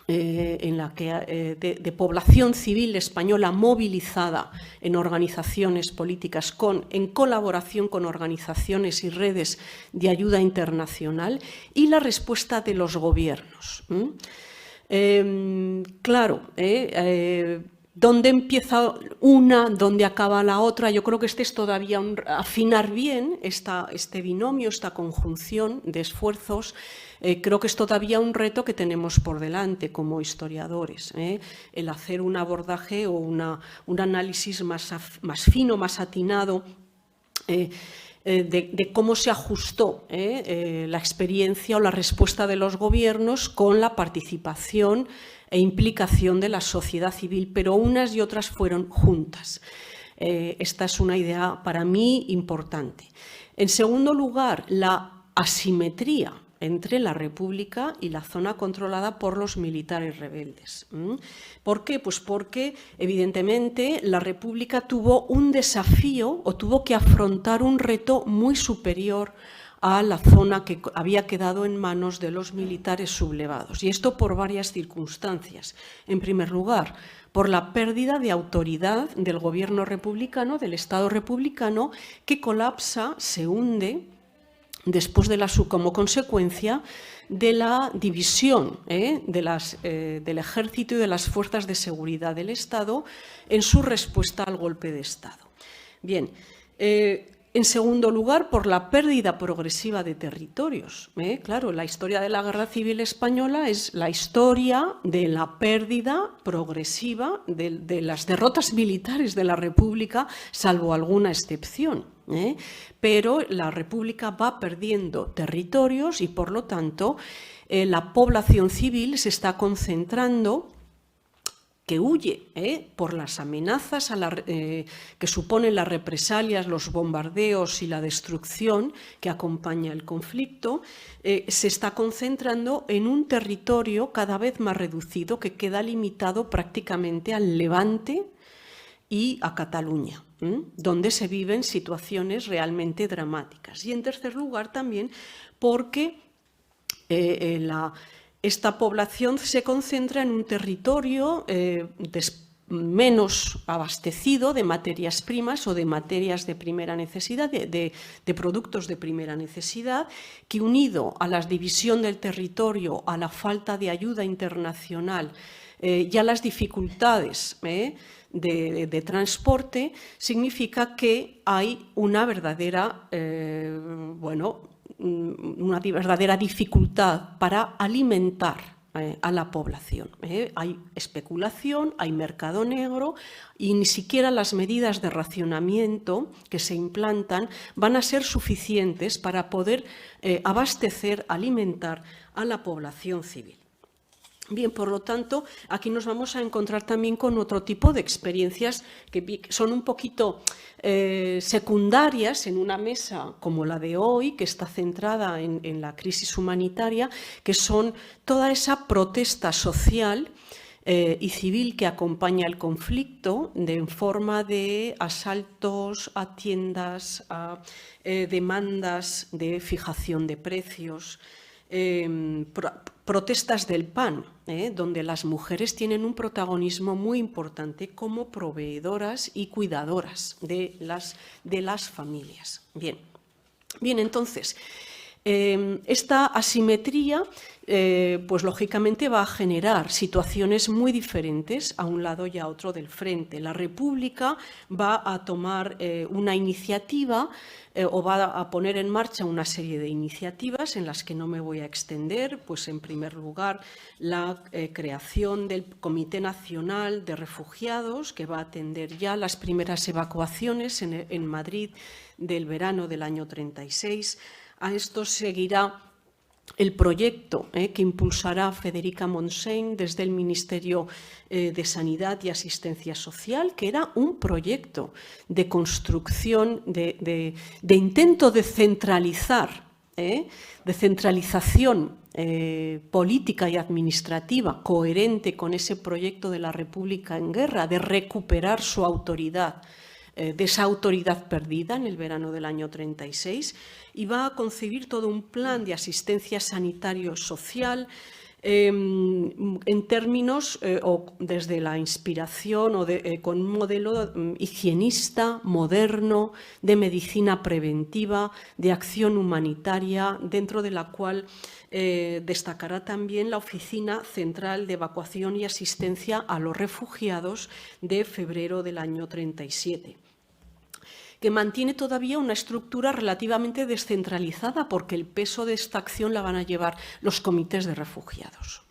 en la que, de población civil española movilizada en organizaciones políticas en colaboración con organizaciones y redes de ayuda internacional, y la respuesta de los gobiernos. Claro, ¿dónde empieza una, dónde acaba la otra? Yo creo que es todavía afinar bien este binomio, esta conjunción de esfuerzos. Creo que es todavía un reto que tenemos por delante como historiadores, el hacer un abordaje o un análisis más fino, más atinado de cómo se ajustó la experiencia o la respuesta de los gobiernos con la participación e implicación de la sociedad civil, pero unas y otras fueron juntas. Esta es una idea para mí importante. En segundo lugar, la asimetría entre la República y la zona controlada por los militares rebeldes. ¿Por qué? Pues porque, evidentemente, la República tuvo un desafío o tuvo que afrontar un reto muy superior a la zona que había quedado en manos de los militares sublevados. Y esto por varias circunstancias. En primer lugar, por la pérdida de autoridad del gobierno republicano, del Estado republicano, que colapsa, se hunde, después como consecuencia de la división del ejército y de las fuerzas de seguridad del Estado en su respuesta al golpe de Estado. Bien, en segundo lugar, por la pérdida progresiva de territorios. Claro, la historia de la Guerra Civil Española es la historia de la pérdida progresiva de las derrotas militares de la República, salvo alguna excepción. Pero la República va perdiendo territorios y, por lo tanto, la población civil se está concentrando, que huye por las amenazas que suponen las represalias, los bombardeos y la destrucción que acompaña el conflicto, se está concentrando en un territorio cada vez más reducido que queda limitado prácticamente al Levante y a Cataluña, donde se viven situaciones realmente dramáticas. Y en tercer lugar también porque esta población se concentra en un territorio menos abastecido de materias primas o de materias de primera necesidad, de productos de primera necesidad, que unido a la división del territorio, a la falta de ayuda internacional y a las dificultades de transporte, significa que hay una verdadera dificultad para alimentar a la población. Hay especulación, hay mercado negro y ni siquiera las medidas de racionamiento que se implantan van a ser suficientes para poder abastecer, alimentar a la población civil. Bien, por lo tanto, aquí nos vamos a encontrar también con otro tipo de experiencias que son un poquito secundarias en una mesa como la de hoy, que está centrada en la crisis humanitaria, que son toda esa protesta social y civil que acompaña el conflicto, en forma de asaltos a tiendas, a demandas de fijación de precios, protestas del pan, donde las mujeres tienen un protagonismo muy importante como proveedoras y cuidadoras de las familias. Bien, entonces, esta asimetría, pues lógicamente va a generar situaciones muy diferentes a un lado y a otro del frente. La República va a tomar una iniciativa o va a poner en marcha una serie de iniciativas en las que no me voy a extender, pues en primer lugar la creación del Comité Nacional de Refugiados, que va a atender ya las primeras evacuaciones en Madrid del verano del año 36. A esto seguirá el proyecto que impulsará Federica Montseny desde el Ministerio de Sanidad y Asistencia Social, que era un proyecto de construcción, de intento de centralizar, de centralización política y administrativa coherente con ese proyecto de la República en guerra, de recuperar su autoridad, de esa autoridad perdida en el verano del año 36, y va a concebir todo un plan de asistencia sanitario-social en términos o desde la inspiración o con un modelo higienista, moderno, de medicina preventiva, de acción humanitaria, dentro de la cual destacará también la Oficina Central de Evacuación y Asistencia a los Refugiados de febrero del año 37. Que mantiene todavía una estructura relativamente descentralizada, porque el peso de esta acción la van a llevar los comités de refugiados.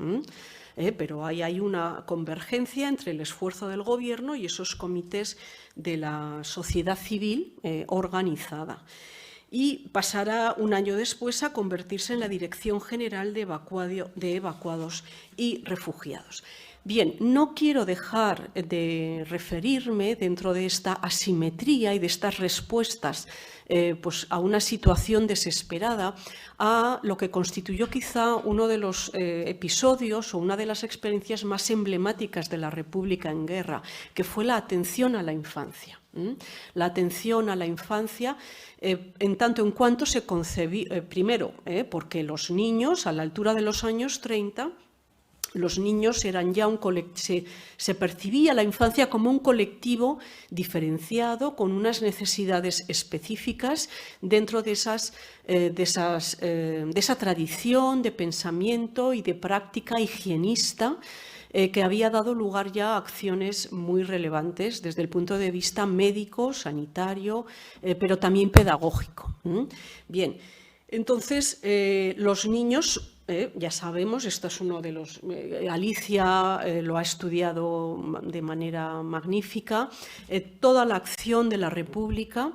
Pero hay una convergencia entre el esfuerzo del Gobierno y esos comités de la sociedad civil organizada. Y pasará un año después a convertirse en la Dirección General de Evacuados y Refugiados. Bien, no quiero dejar de referirme dentro de esta asimetría y de estas respuestas pues a una situación desesperada, a lo que constituyó quizá uno de los episodios o una de las experiencias más emblemáticas de la República en guerra, que fue la atención a la infancia. La atención a la infancia, en tanto en cuanto se concebía, primero, porque los niños, a la altura de los años 30, los niños eran ya se percibía la infancia como un colectivo diferenciado con unas necesidades específicas dentro de esa tradición de pensamiento y de práctica higienista que había dado lugar ya a acciones muy relevantes desde el punto de vista médico, sanitario, pero también pedagógico. Bien, entonces los niños... ya sabemos, esto es uno de los... Alicia lo ha estudiado de manera magnífica, toda la acción de la República,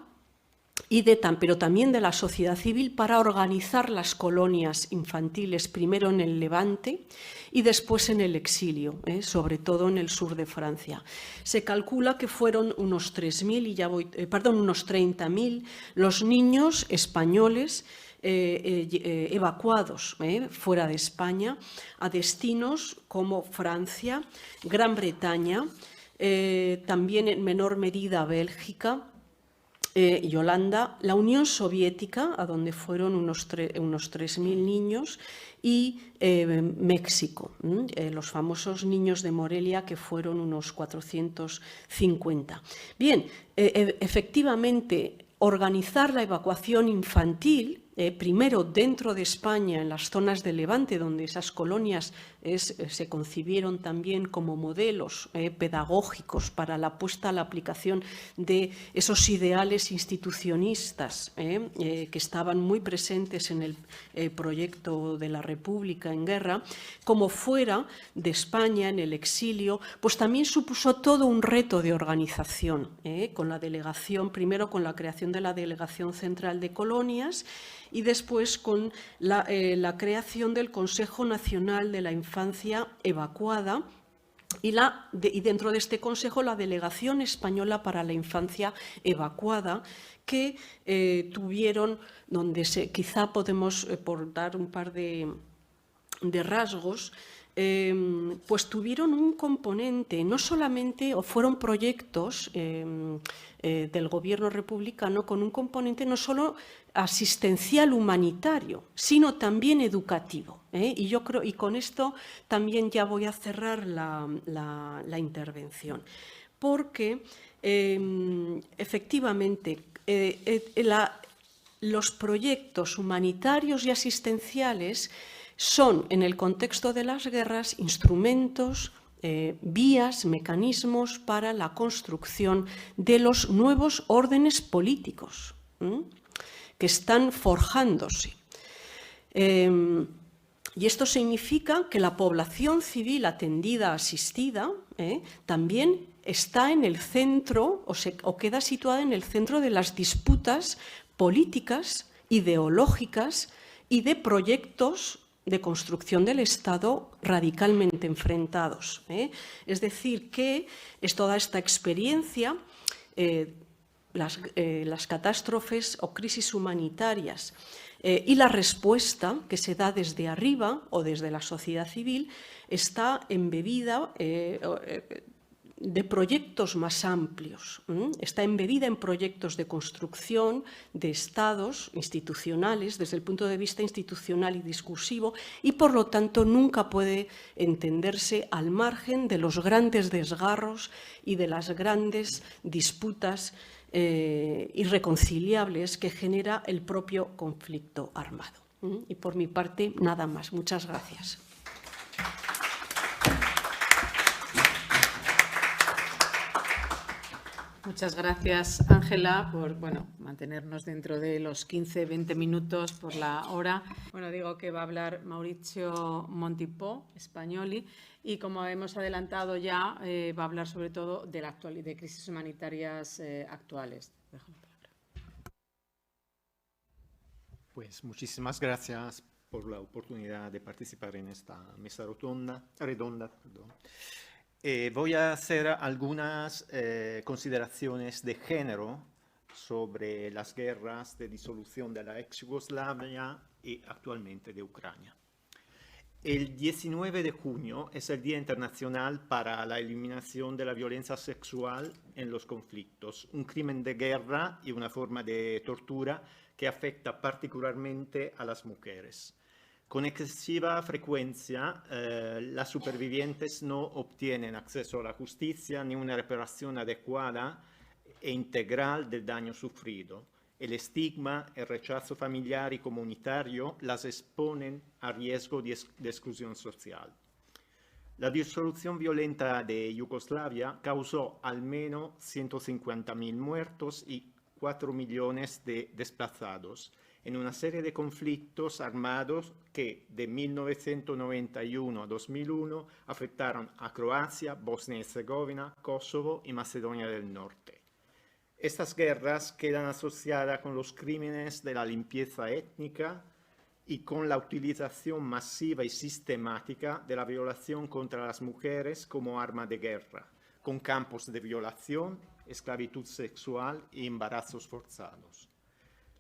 pero también de la sociedad civil para organizar las colonias infantiles, primero en el Levante y después en el exilio, sobre todo en el sur de Francia. Se calcula que fueron unos 30.000 los niños españoles evacuados fuera de España a destinos como Francia, Gran Bretaña, también en menor medida Bélgica y Holanda, la Unión Soviética, a donde fueron unos 3.000 niños, y México, los famosos niños de Morelia, que fueron unos 450. Bien, efectivamente, organizar la evacuación infantil, primero dentro de España, en las zonas del Levante, donde esas colonias se concibieron también como modelos pedagógicos para la puesta a la aplicación de esos ideales institucionistas que estaban muy presentes en el proyecto de la República en guerra, como fuera de España, en el exilio, pues también supuso todo un reto de organización, con la delegación, primero con la creación de la Delegación Central de Colonias, y después con la creación del Consejo Nacional de la Infancia Evacuada y dentro de este consejo la Delegación Española para la Infancia Evacuada, que tuvieron, donde quizá podemos, por dar un par de rasgos, pues tuvieron un componente, no solamente, o fueron proyectos del gobierno republicano con un componente no solo asistencial humanitario, sino también educativo. Y yo creo, y con esto también ya voy a cerrar la intervención, porque efectivamente los proyectos humanitarios y asistenciales son, en el contexto de las guerras, instrumentos, vías, mecanismos para la construcción de los nuevos órdenes políticos que están forjándose. Y esto significa que la población civil atendida, asistida, también está en el centro o queda situada en el centro de las disputas políticas, ideológicas y de proyectos de construcción del Estado radicalmente enfrentados. Es decir, que es toda esta experiencia, las catástrofes o crisis humanitarias y la respuesta que se da desde arriba o desde la sociedad civil está embebida de proyectos más amplios, está embebida en proyectos de construcción de estados institucionales desde el punto de vista institucional y discursivo, y por lo tanto nunca puede entenderse al margen de los grandes desgarros y de las grandes disputas irreconciliables que genera el propio conflicto armado. Y por mi parte, nada más. Muchas gracias. Muchas gracias, Ángela, por mantenernos dentro de los 15-20 minutos por la hora. Digo que va a hablar Maurizio Montipò, Spagnoli, y como hemos adelantado ya, va a hablar sobre todo de crisis humanitarias actuales. Pues muchísimas gracias por la oportunidad de participar en esta mesa redonda. Voy a hacer algunas consideraciones de género sobre las guerras de disolución de la ex Yugoslavia y actualmente de Ucrania. El 19 de junio es el Día Internacional para la Eliminación de la Violencia Sexual en los Conflictos, un crimen de guerra y una forma de tortura que afecta particularmente a las mujeres. Con excesiva frecuencia, las supervivientes no obtienen acceso a la justicia ni una reparación adecuada e integral del daño sufrido. El estigma, el rechazo familiar y comunitario las exponen a riesgo de exclusión social. La disolución violenta de Yugoslavia causó al menos 150.000 muertos y 4 millones de desplazados en una serie de conflictos armados que de 1991 a 2001 afectaron a Croacia, Bosnia y Herzegovina, Kosovo y Macedonia del Norte. Estas guerras quedan asociadas con los crímenes de la limpieza étnica y con la utilización masiva y sistemática de la violación contra las mujeres como arma de guerra, con campos de violación, esclavitud sexual y embarazos forzados.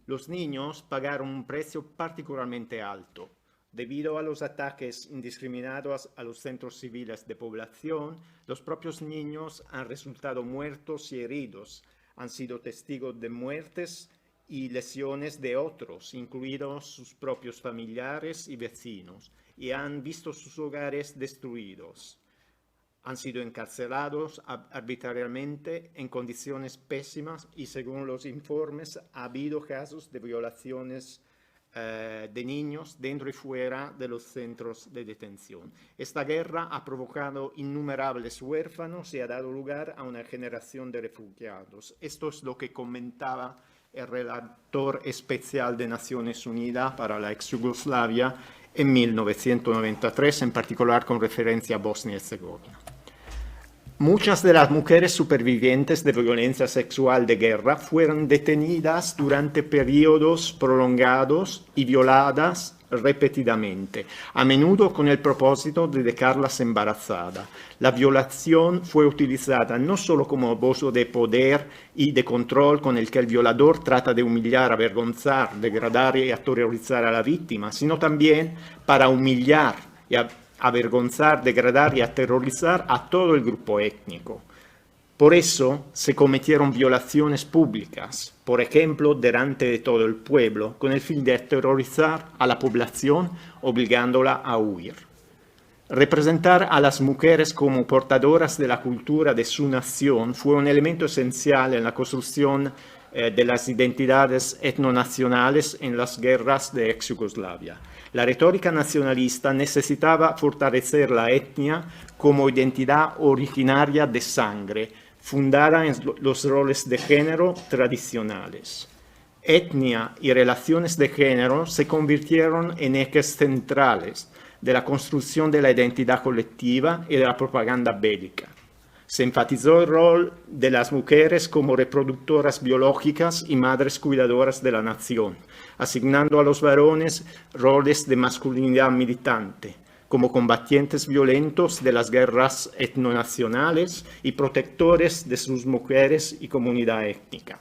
Los niños pagaron un precio particularmente alto. Debido a los ataques indiscriminados a los centros civiles de población, los propios niños han resultado muertos y heridos, han sido testigos de muertes y lesiones de otros, incluidos sus propios familiares y vecinos, y han visto sus hogares destruidos. Han sido encarcelados arbitrariamente en condiciones pésimas y, según los informes, ha habido casos de violaciones de niños dentro y fuera de los centros de detención. Esta guerra ha provocado innumerables huérfanos y ha dado lugar a una generación de refugiados. Esto es lo que comentaba el relator especial de Naciones Unidas para la ex Yugoslavia en 1993, en particular con referencia a Bosnia y Herzegovina. Muchas de las mujeres supervivientes de violencia sexual de guerra fueron detenidas durante periodos prolongados y violadas repetidamente, a menudo con el propósito de dejarlas embarazadas. La violación fue utilizada no solo como abuso de poder y de control con el que el violador trata de humillar, avergonzar, degradar y aterrorizar a la víctima, sino también para humillar y avergonzar, degradar y aterrorizar a todo el grupo étnico. Por eso se cometieron violaciones públicas, por ejemplo, delante de todo el pueblo, con el fin de aterrorizar a la población, obligándola a huir. Representar a las mujeres como portadoras de la cultura de su nación fue un elemento esencial en la construcción de las identidades etnonacionales en las guerras de ex Yugoslavia. La retórica nacionalista necesitaba fortalecer la etnia como identidad originaria de sangre, fundada en los roles de género tradicionales. Etnia y relaciones de género se convirtieron en ejes centrales de la construcción de la identidad colectiva y de la propaganda bélica. Se enfatizó el rol de las mujeres como reproductoras biológicas y madres cuidadoras de la nación, asignando a los varones roles de masculinidad militante, como combatientes violentos de las guerras etnonacionales y protectores de sus mujeres y comunidad étnica.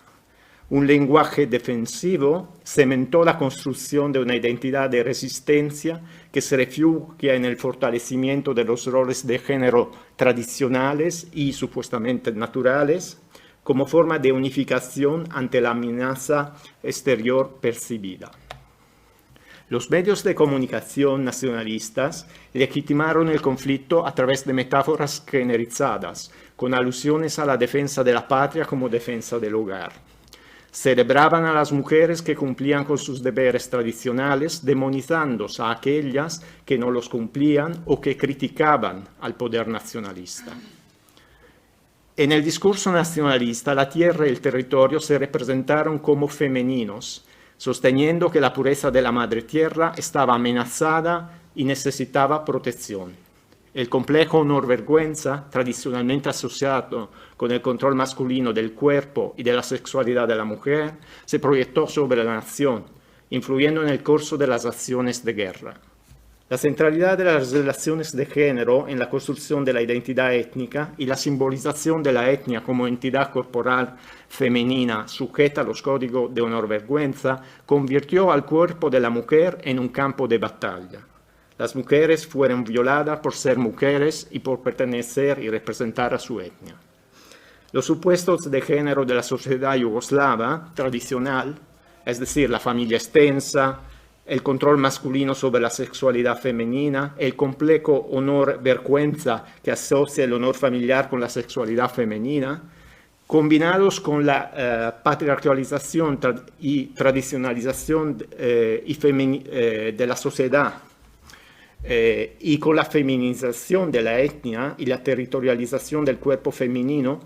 Un lenguaje defensivo cementó la construcción de una identidad de resistencia que se refugia en el fortalecimiento de los roles de género tradicionales y supuestamente naturales, como forma de unificación ante la amenaza exterior percibida. Los medios de comunicación nacionalistas legitimaron el conflicto a través de metáforas generizadas, con alusiones a la defensa de la patria como defensa del hogar. Celebraban a las mujeres que cumplían con sus deberes tradicionales, demonizando a aquellas que no los cumplían o que criticaban al poder nacionalista. En el discurso nacionalista, la tierra y el territorio se representaron como femeninos, sosteniendo que la pureza de la madre tierra estaba amenazada y necesitaba protección. El complejo honor-vergüenza, tradicionalmente asociado con el control masculino del cuerpo y de la sexualidad de la mujer, se proyectó sobre la nación influyendo en el curso de las acciones de guerra. La centralidad de las relaciones de género en la construcción de la identidad étnica y la simbolización de la etnia como entidad corporal femenina sujeta a los códigos de honor-vergüenza convirtió al cuerpo de la mujer en un campo de batalla. Las mujeres fueron violadas por ser mujeres y por pertenecer y representar a su etnia. Los supuestos de género de la sociedad yugoslava tradicional, es decir, la familia extensa, el control masculino sobre la sexualidad femenina, el complejo honor-vergüenza que asocia el honor familiar con la sexualidad femenina, combinados con la patriarcalización y tradicionalización de la sociedad y con la feminización de la etnia y la territorialización del cuerpo femenino,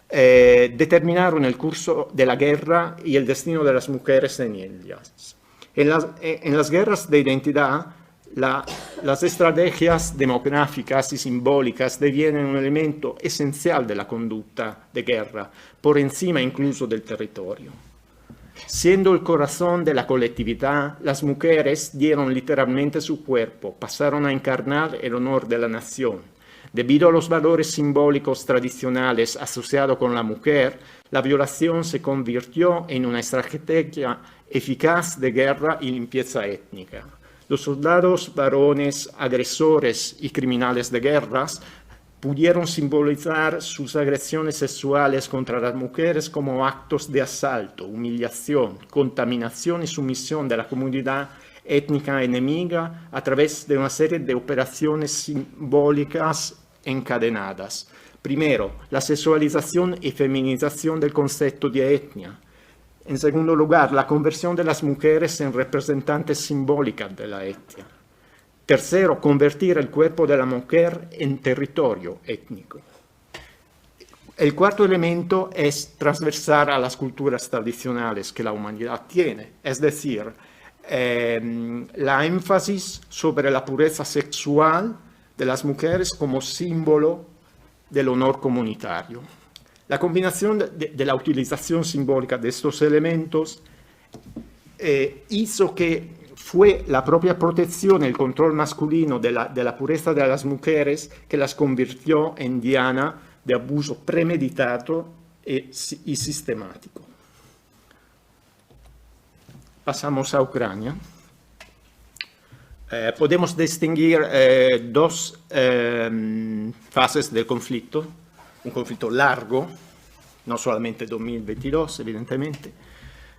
determinaron el curso de la guerra y el destino de las mujeres en ellas. En las guerras de identidad, las estrategias demográficas y simbólicas devienen un elemento esencial de la conducta de guerra, por encima incluso del territorio. Siendo el corazón de la colectividad, las mujeres dieron literalmente su cuerpo, pasaron a encarnar el honor de la nación. Debido a los valores simbólicos tradicionales asociados con la mujer, la violación se convirtió en una estrategia eficaz de guerra y limpieza étnica. Los soldados varones, agresores y criminales de guerras pudieron simbolizar sus agresiones sexuales contra las mujeres como actos de asalto, humillación, contaminación y sumisión de la comunidad étnica enemiga a través de una serie de operaciones simbólicas encadenadas. Primero, la sexualización y feminización del concepto de etnia. En segundo lugar, la conversión de las mujeres en representantes simbólicas de la etnia. Tercero, convertir el cuerpo de la mujer en territorio étnico. El cuarto elemento es transversal a las culturas tradicionales que la humanidad tiene, es decir, la énfasis sobre la pureza sexual de las mujeres como símbolo del honor comunitario. La combinación de la utilización simbólica de estos elementos hizo que fue la propia protección, el control masculino de la pureza de las mujeres que las convirtió en diana de abuso premeditado y sistemático. Pasamos a Ucrania. Podemos distinguir dos fases del conflicto. Un conflicto largo, no solamente 2022, evidentemente.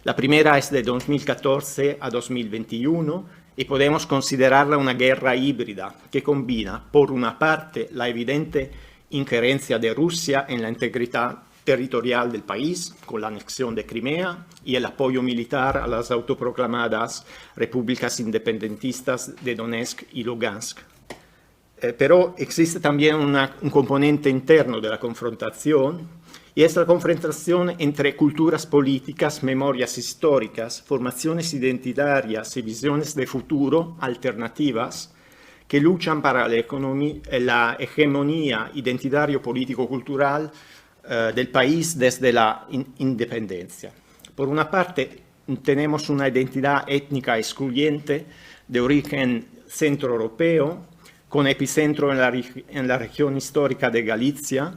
La primera es de 2014 a 2021 y podemos considerarla una guerra híbrida que combina, por una parte, la evidente injerencia de Rusia en la integridad territorial del país, con la anexión de Crimea y el apoyo militar a las autoproclamadas repúblicas independentistas de Donetsk y Lugansk. Pero existe también un componente interno de la confrontación, y es la confrontación entre culturas políticas, memorias históricas, formaciones identitarias y visiones de futuro alternativas que luchan para la hegemonía identitario-político-cultural del país desde la independencia. Por una parte, tenemos una identidad étnica excluyente de origen centroeuropeo, con epicentro en la región histórica de Galicia,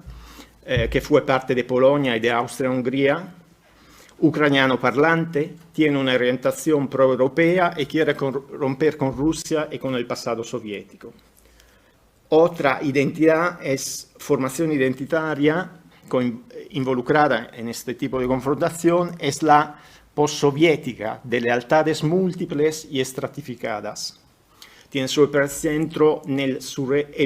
que fue parte de Polonia y de Austria-Hungría, ucraniano parlante, tiene una orientación pro-europea y quiere romper con Rusia y con el pasado soviético. Otra identidad es formación identitaria involucrada en este tipo de confrontación, es la postsoviética, de lealtades múltiples y estratificadas. Tiene su epicentro en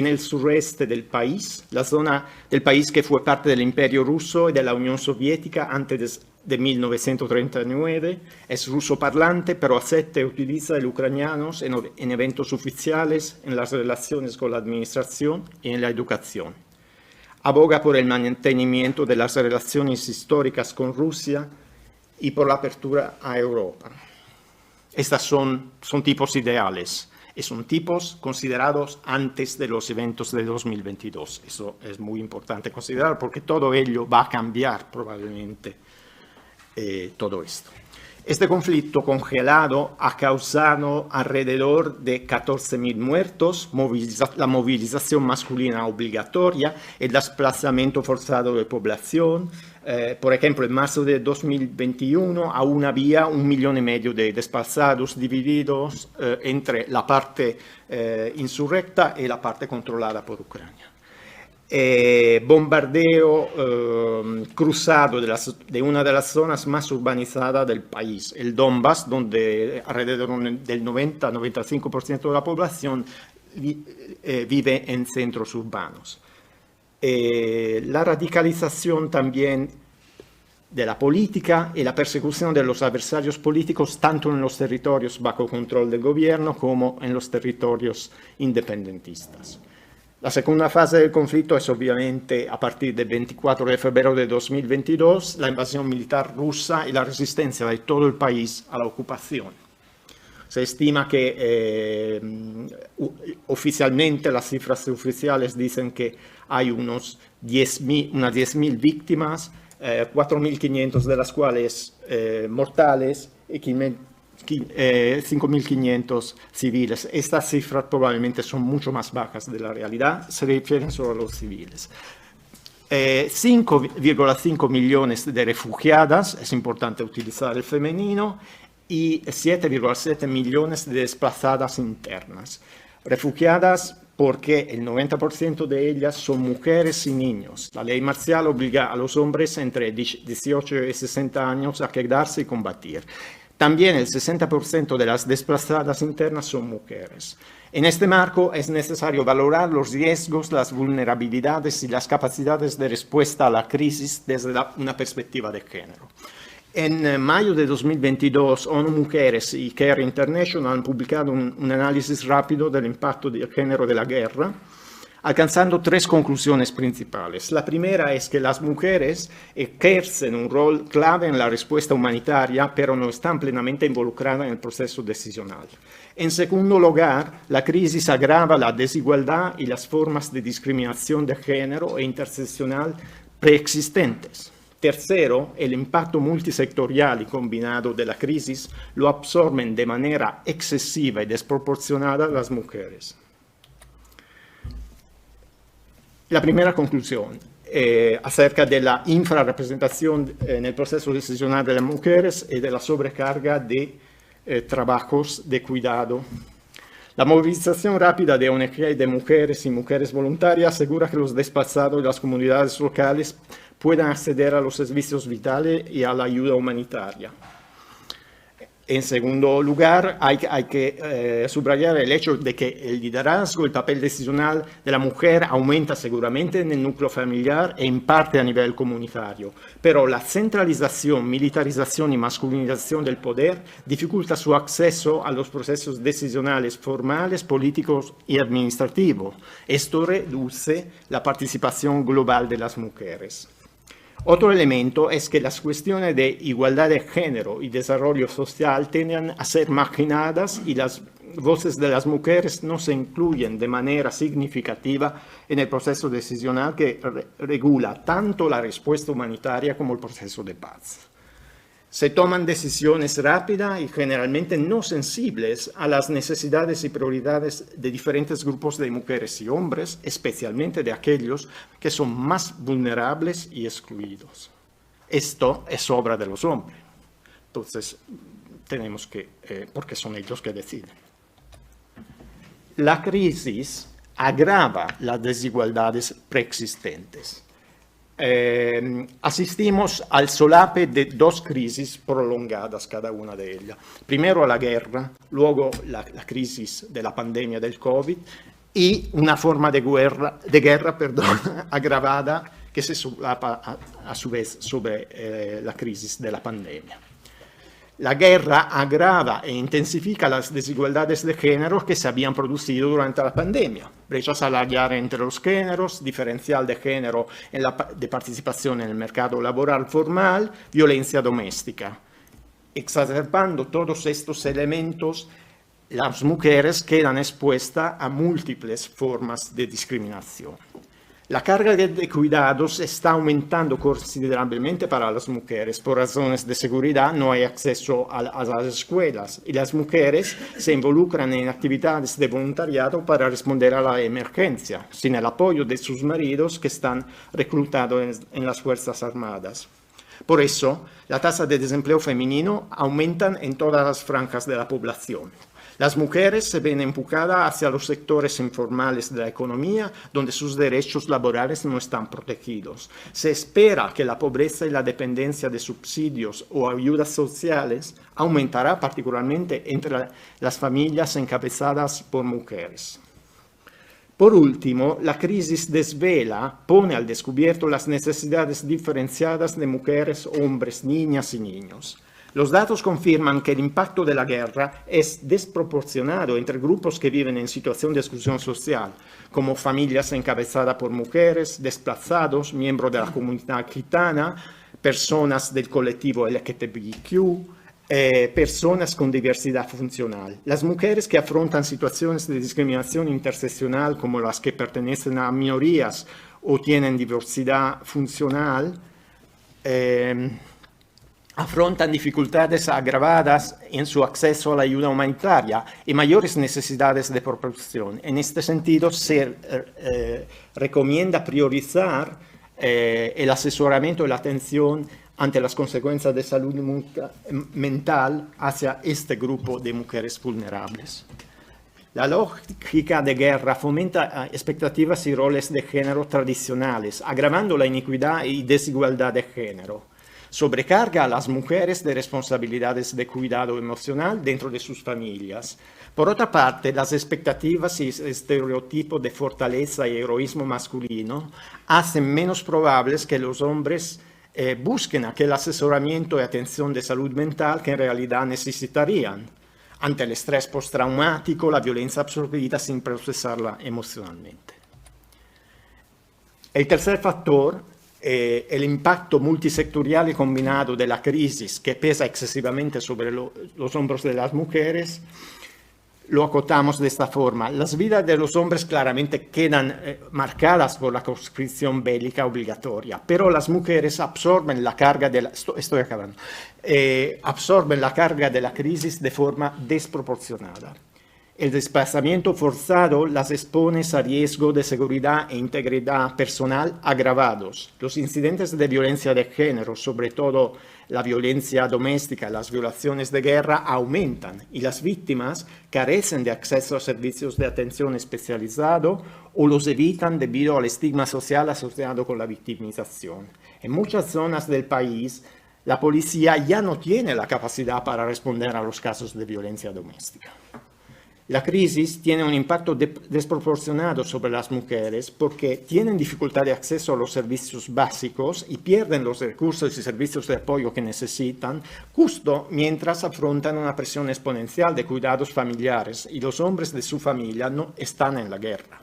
el sureste del país, la zona del país que fue parte del Imperio Ruso y de la Unión Soviética antes de 1939. Es ruso parlante, pero acepta y utiliza el ucraniano en eventos oficiales, en las relaciones con la administración y en la educación. Aboga por el mantenimiento de las relaciones históricas con Rusia y por la apertura a Europa. Estas son tipos ideales. Y son tipos considerados antes de los eventos de 2022. Eso es muy importante considerar porque todo ello va a cambiar probablemente todo esto. Este conflicto congelado ha causado alrededor de 14.000 muertos, la movilización masculina obligatoria, el desplazamiento forzado de población. Por ejemplo, en marzo de 2021 aún había 1,5 millones de desplazados divididos entre la parte insurrecta y la parte controlada por Ucrania. Bombardeo cruzado de una de las zonas más urbanizadas del país, el Donbass, donde alrededor del 90-95% de la población vive en centros urbanos. La radicalización también de la política y la persecución de los adversarios políticos tanto en los territorios bajo control del gobierno como en los territorios independentistas. La segunda fase del conflicto es obviamente a partir del 24 de febrero de 2022, la invasión militar rusa y la resistencia de todo el país a la ocupación. Se estima que oficialmente, las cifras oficiales dicen que hay unas 10.000 víctimas, 4.500 de las cuales mortales y 5.500 civiles. Estas cifras probablemente son mucho más bajas de la realidad, se refieren solo a los civiles. 5,5 millones de refugiadas, es importante utilizar el femenino, y 7,7 millones de desplazadas internas. Refugiadas porque el 90% de ellas son mujeres y niños. La ley marcial obliga a los hombres entre 18 y 60 años a quedarse y combatir. También el 60% de las desplazadas internas son mujeres. En este marco es necesario valorar los riesgos, las vulnerabilidades y las capacidades de respuesta a la crisis desde una perspectiva de género. En mayo de 2022, ONU Mujeres y Care International han publicado un análisis rápido del impacto del género de la guerra, alcanzando 3 conclusiones principales. La primera es que las mujeres ejercen un rol clave en la respuesta humanitaria, pero no están plenamente involucradas en el proceso decisional. En segundo lugar, la crisis agrava la desigualdad y las formas de discriminación de género e interseccional preexistentes. Tercero, el impacto multisectorial y combinado de la crisis lo absorben de manera excesiva y desproporcionada las mujeres. La primera conclusión acerca de la infrarrepresentación en el proceso decisional de las mujeres y de la sobrecarga de trabajos de cuidado. La movilización rápida de ONG de mujeres y mujeres voluntarias asegura que los desplazados y las comunidades locales puedan acceder a los servicios vitales y a la ayuda humanitaria. En segundo lugar, hay que subrayar el hecho de que el liderazgo, el papel decisional de la mujer aumenta seguramente en el núcleo familiar e en parte a nivel comunitario, pero la centralización, militarización y masculinización del poder dificulta su acceso a los procesos decisionales formales, políticos y administrativos. Esto reduce la participación global de las mujeres. Otro elemento es que las cuestiones de igualdad de género y desarrollo social tienden a ser marginadas y las voces de las mujeres no se incluyen de manera significativa en el proceso decisional que regula tanto la respuesta humanitaria como el proceso de paz. Se toman decisiones rápidas y generalmente no sensibles a las necesidades y prioridades de diferentes grupos de mujeres y hombres, especialmente de aquellos que son más vulnerables y excluidos. Esto es obra de los hombres. Entonces, tenemos que, porque son ellos que deciden. La crisis agrava las desigualdades preexistentes. Asistimos al solape de 2 crisis prolongadas, cada una de ellas. Primero la guerra, luego la crisis de la pandemia del COVID y una forma de guerra agravada que se solapa a su vez sobre la crisis de la pandemia. La guerra agrava e intensifica las desigualdades de género que se habían producido durante la pandemia. Brecha salarial entre los géneros, diferencial de género de participación en el mercado laboral formal, violencia doméstica. Exacerbando todos estos elementos, las mujeres quedan expuestas a múltiples formas de discriminación. La carga de cuidados está aumentando considerablemente para las mujeres. Por razones de seguridad no hay acceso a las escuelas y las mujeres se involucran en actividades de voluntariado para responder a la emergencia, sin el apoyo de sus maridos que están reclutados en las Fuerzas Armadas. Por eso, la tasa de desempleo femenino aumenta en todas las franjas de la población. Las mujeres se ven empujadas hacia los sectores informales de la economía, donde sus derechos laborales no están protegidos. Se espera que la pobreza y la dependencia de subsidios o ayudas sociales aumentará particularmente entre las familias encabezadas por mujeres. Por último, la crisis desvela, pone al descubierto las necesidades diferenciadas de mujeres, hombres, niñas y niños. Los datos confirman que el impacto de la guerra es desproporcionado entre grupos que viven en situación de exclusión social, como familias encabezadas por mujeres, desplazados, miembros de la comunidad gitana, personas del colectivo LGTBIQ, personas con diversidad funcional. Las mujeres que afrontan situaciones de discriminación interseccional, como las que pertenecen a minorías o tienen diversidad funcional, afrontan dificultades agravadas en su acceso a la ayuda humanitaria y mayores necesidades de protección. En este sentido, se recomienda priorizar el asesoramiento y la atención ante las consecuencias de salud mental hacia este grupo de mujeres vulnerables. La lógica de guerra fomenta expectativas y roles de género tradicionales, agravando la iniquidad y desigualdad de género. Sobrecarga a las mujeres de responsabilidades de cuidado emocional dentro de sus familias. Por otra parte, las expectativas y estereotipos de fortaleza y heroísmo masculino hacen menos probables que los hombres busquen aquel asesoramiento y atención de salud mental que en realidad necesitarían ante el estrés postraumático, la violencia absorbida sin procesarla emocionalmente. El tercer factor, el impacto multisectorial y combinado de la crisis que pesa excesivamente sobre los hombros de las mujeres, lo acotamos de esta forma. Las vidas de los hombres claramente quedan marcadas por la conscripción bélica obligatoria, pero las mujeres absorben la carga de absorben la carga de la crisis de forma desproporcionada. El desplazamiento forzado las expone a riesgo de seguridad e integridad personal agravados. Los incidentes de violencia de género, sobre todo la violencia doméstica y las violaciones de guerra, aumentan y las víctimas carecen de acceso a servicios de atención especializado o los evitan debido al estigma social asociado con la victimización. En muchas zonas del país, la policía ya no tiene la capacidad para responder a los casos de violencia doméstica. La crisis tiene un impacto desproporcionado sobre las mujeres porque tienen dificultad de acceso a los servicios básicos y pierden los recursos y servicios de apoyo que necesitan, justo mientras afrontan una presión exponencial de cuidados familiares y los hombres de su familia no están en la guerra.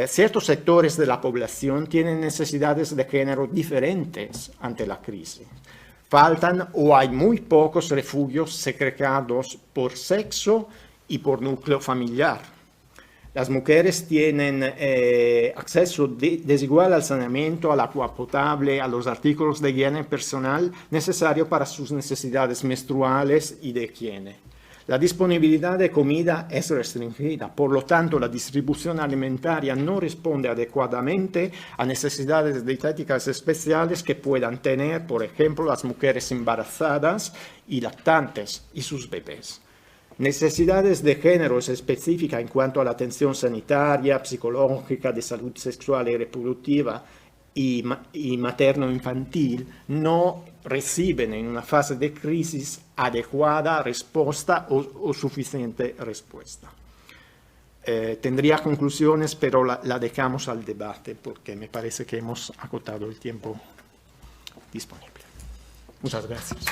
Ciertos sectores de la población tienen necesidades de género diferentes ante la crisis. Faltan o hay muy pocos refugios segregados por sexo y por núcleo familiar. Las mujeres tienen acceso desigual al saneamiento, al agua potable, a los artículos de higiene personal necesarios para sus necesidades menstruales y de higiene. La disponibilidad de comida es restringida, por lo tanto la distribución alimentaria no responde adecuadamente a necesidades dietéticas especiales que puedan tener, por ejemplo, las mujeres embarazadas y lactantes y sus bebés. Necesidades de género específicas en cuanto a la atención sanitaria, psicológica, de salud sexual y reproductiva y materno-infantil no reciben en una fase de crisis adecuada respuesta o suficiente respuesta. Tendría conclusiones, pero la dejamos al debate porque me parece que hemos acotado el tiempo disponible. Muchas gracias.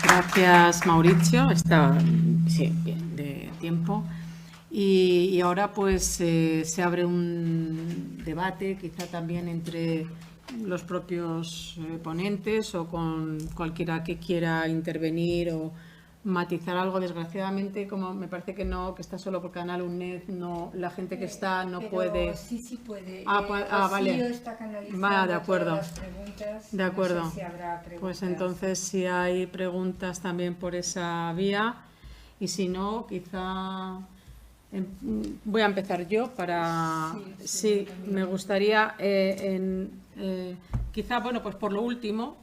Gracias, Mauricio. Está bien de tiempo. Y ahora pues se abre un debate, quizá también entre los propios ponentes o con cualquiera que quiera intervenir o matizar algo. Desgraciadamente, como me parece que no, que está solo por canal UNED, no, la gente que está no Pero puede. sí puede. Vale. Está canalizando Va, de acuerdo. todas las preguntas. De acuerdo. No sé si habrá preguntas. Pues entonces, si hay preguntas también por esa vía, y si no, quizá voy a empezar yo para. Sí, me gustaría, quizá, bueno, pues por lo último,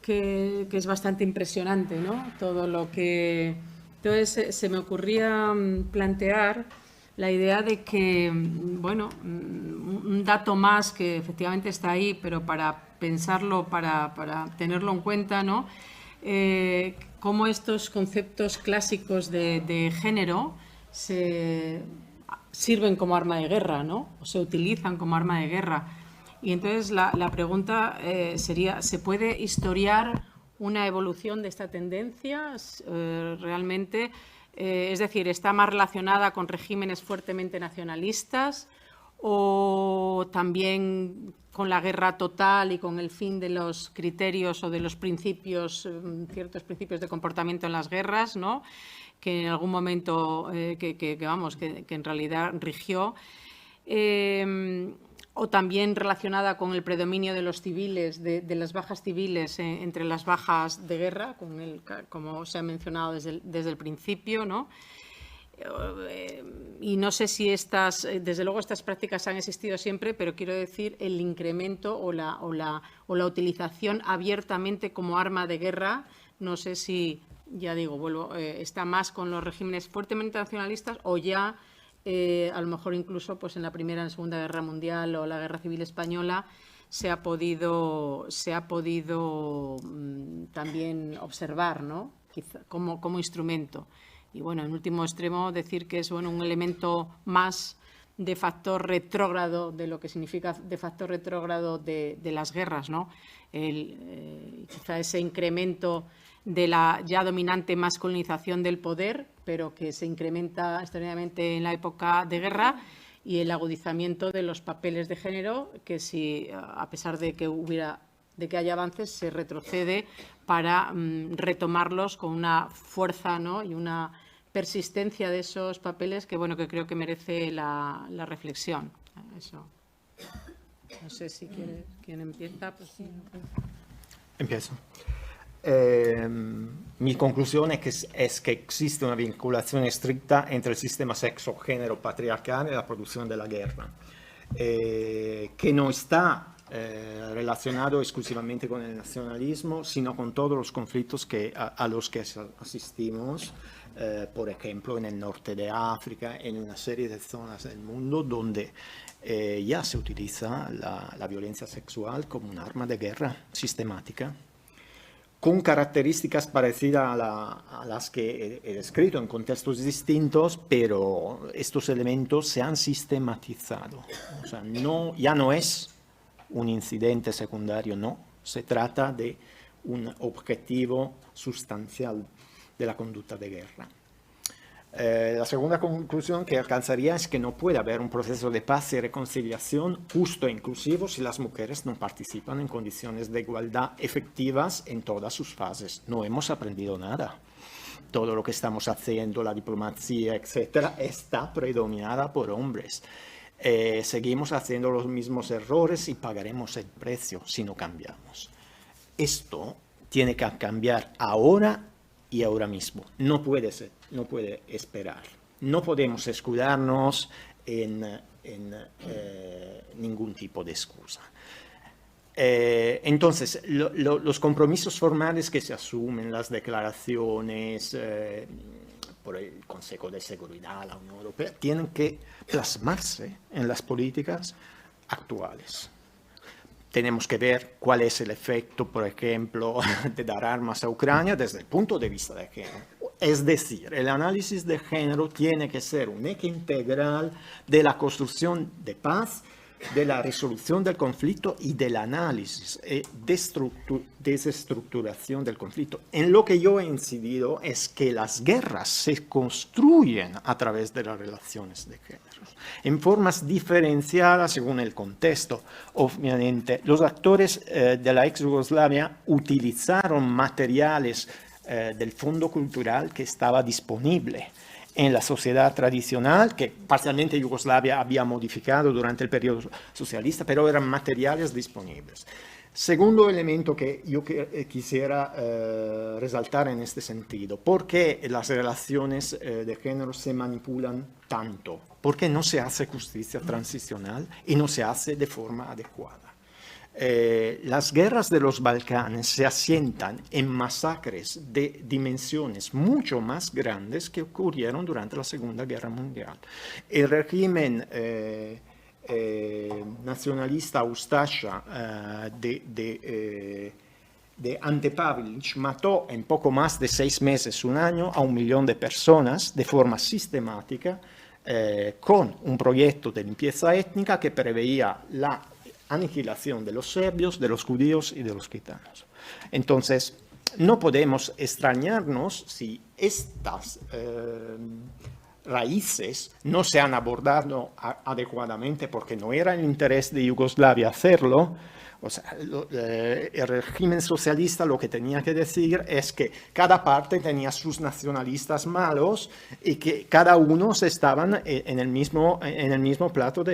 que es bastante impresionante, ¿no? Todo lo que. Entonces, se me ocurría plantear la idea de que, bueno, un dato más que efectivamente está ahí, pero para pensarlo, para tenerlo en cuenta, ¿no? Cómo estos conceptos clásicos de género se sirven como arma de guerra, ¿no? O se utilizan como arma de guerra. Y entonces la pregunta sería, ¿se puede historiar una evolución de esta tendencia realmente? Es decir, ¿está más relacionada con regímenes fuertemente nacionalistas o también con la guerra total y con el fin de los criterios o de los principios, ciertos principios de comportamiento en las guerras, ¿no? Que en algún momento, que en realidad rigió? O también relacionada con el predominio de los civiles, de las bajas civiles entre las bajas de guerra, como se ha mencionado desde el principio, ¿no? Y no sé si desde luego estas prácticas han existido siempre, pero quiero decir el incremento o la utilización abiertamente como arma de guerra, no sé si, ya digo, está más con los regímenes fuertemente nacionalistas o ya a lo mejor incluso pues en la Primera y la Segunda Guerra Mundial o la Guerra Civil Española se ha podido también observar, ¿no? Quizá, como instrumento. Y bueno, en último extremo decir que es un elemento más de factor retrógrado, de lo que significa de factor retrógrado de las guerras, ¿no? Quizá ese incremento de la ya dominante masculinización del poder, pero que se incrementa extraordinariamente en la época de guerra, y el agudizamiento de los papeles de género, que si a pesar de que haya avances, se retrocede para retomarlos con una fuerza, ¿no? Y una persistencia de esos papeles que creo que merece la reflexión. Eso. No sé si quién empieza. Pues sí. Empiezo. Mi conclusión es que existe una vinculación estricta entre el sistema sexo-género patriarcal y la producción de la guerra, que no está relacionado exclusivamente con el nacionalismo, sino con todos los conflictos a los que asistimos, por ejemplo, en el norte de África, en una serie de zonas del mundo donde ya se utiliza la violencia sexual como un arma de guerra sistemática, con características parecidas a las que he descrito en contextos distintos, pero estos elementos se han sistematizado. O sea, ya no es un incidente secundario, no. Se trata de un objetivo sustancial de la conducta de guerra. La segunda conclusión que alcanzaría es que no puede haber un proceso de paz y reconciliación justo e inclusivo si las mujeres no participan en condiciones de igualdad efectivas en todas sus fases. No hemos aprendido nada. Todo lo que estamos haciendo, la diplomacia, etcétera, está predominada por hombres. Seguimos haciendo los mismos errores y pagaremos el precio si no cambiamos. Esto tiene que cambiar ahora y ahora mismo. No puede esperar. No podemos escudarnos en ningún tipo de excusa. Entonces, los compromisos formales que se asumen, las declaraciones por el Consejo de Seguridad, la Unión Europea, tienen que plasmarse en las políticas actuales. Tenemos que ver cuál es el efecto, por ejemplo, de dar armas a Ucrania desde el punto de vista de género. Es decir, el análisis de género tiene que ser un eje integral de la construcción de paz, de la resolución del conflicto y del análisis y desestructuración del conflicto. En lo que yo he incidido es que las guerras se construyen a través de las relaciones de géneros, en formas diferenciadas según el contexto. Obviamente, los actores de la ex Yugoslavia utilizaron materiales del fondo cultural que estaba disponible en la sociedad tradicional, que parcialmente Yugoslavia había modificado durante el periodo socialista, pero eran materiales disponibles. Segundo elemento que yo quisiera resaltar en este sentido, ¿por qué las relaciones de género se manipulan tanto? ¿Por qué no se hace justicia transicional y no se hace de forma adecuada? Las guerras de los Balcanes se asientan en masacres de dimensiones mucho más grandes que ocurrieron durante la Segunda Guerra Mundial. El régimen nacionalista Ustasha de Ante Pavelić mató en poco más de 6 meses, un año, a 1 millón de personas de forma sistemática, con un proyecto de limpieza étnica que preveía la aniquilación de los serbios, de los judíos y de los gitanos. Entonces, no podemos extrañarnos si estas raíces no se han abordado adecuadamente, porque no era el interés de Yugoslavia hacerlo. O sea, el régimen socialista lo que tenía que decir es que cada parte tenía sus nacionalistas malos y que cada uno estaban en el mismo plato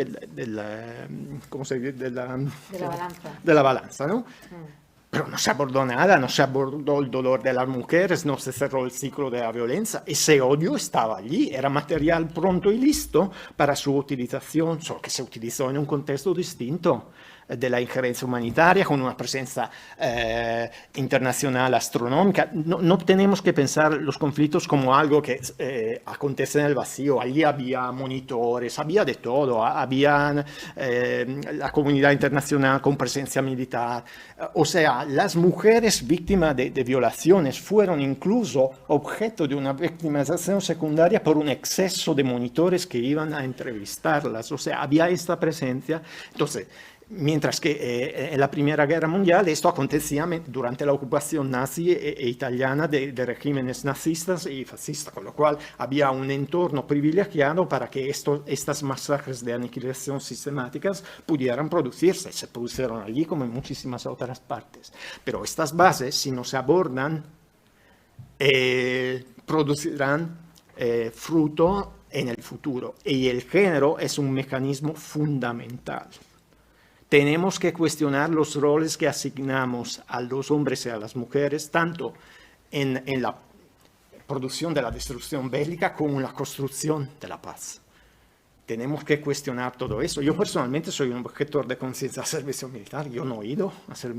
¿cómo se dice? De la balanza, ¿no? Pero no se abordó nada, no se abordó el dolor de las mujeres, no se cerró el ciclo de la violencia. Ese odio estaba allí, era material pronto y listo para su utilización, solo que se utilizó en un contexto distinto de la injerencia humanitaria, con una presencia internacional astronómica. No tenemos que pensar los conflictos como algo que acontece en el vacío. Allí había monitores, había de todo, había la comunidad internacional con presencia militar. O sea, las mujeres víctimas de violaciones fueron incluso objeto de una victimización secundaria por un exceso de monitores que iban a entrevistarlas. O sea, había esta presencia. Entonces, mientras que en la Primera Guerra Mundial esto acontecía durante la ocupación nazi e italiana de regímenes nazistas y fascistas, con lo cual había un entorno privilegiado para que estas masacres de aniquilación sistemáticas pudieran producirse. Se produjeron allí como en muchísimas otras partes. Pero estas bases, si no se abordan, producirán fruto en el futuro. Y el género es un mecanismo fundamental. Tenemos que cuestionar los roles que asignamos a los hombres y a las mujeres, tanto en la producción de la destrucción bélica como en la construcción de la paz. Tenemos que cuestionar todo eso. Yo personalmente soy un objetor de conciencia al servicio militar. Yo no he ido a hacer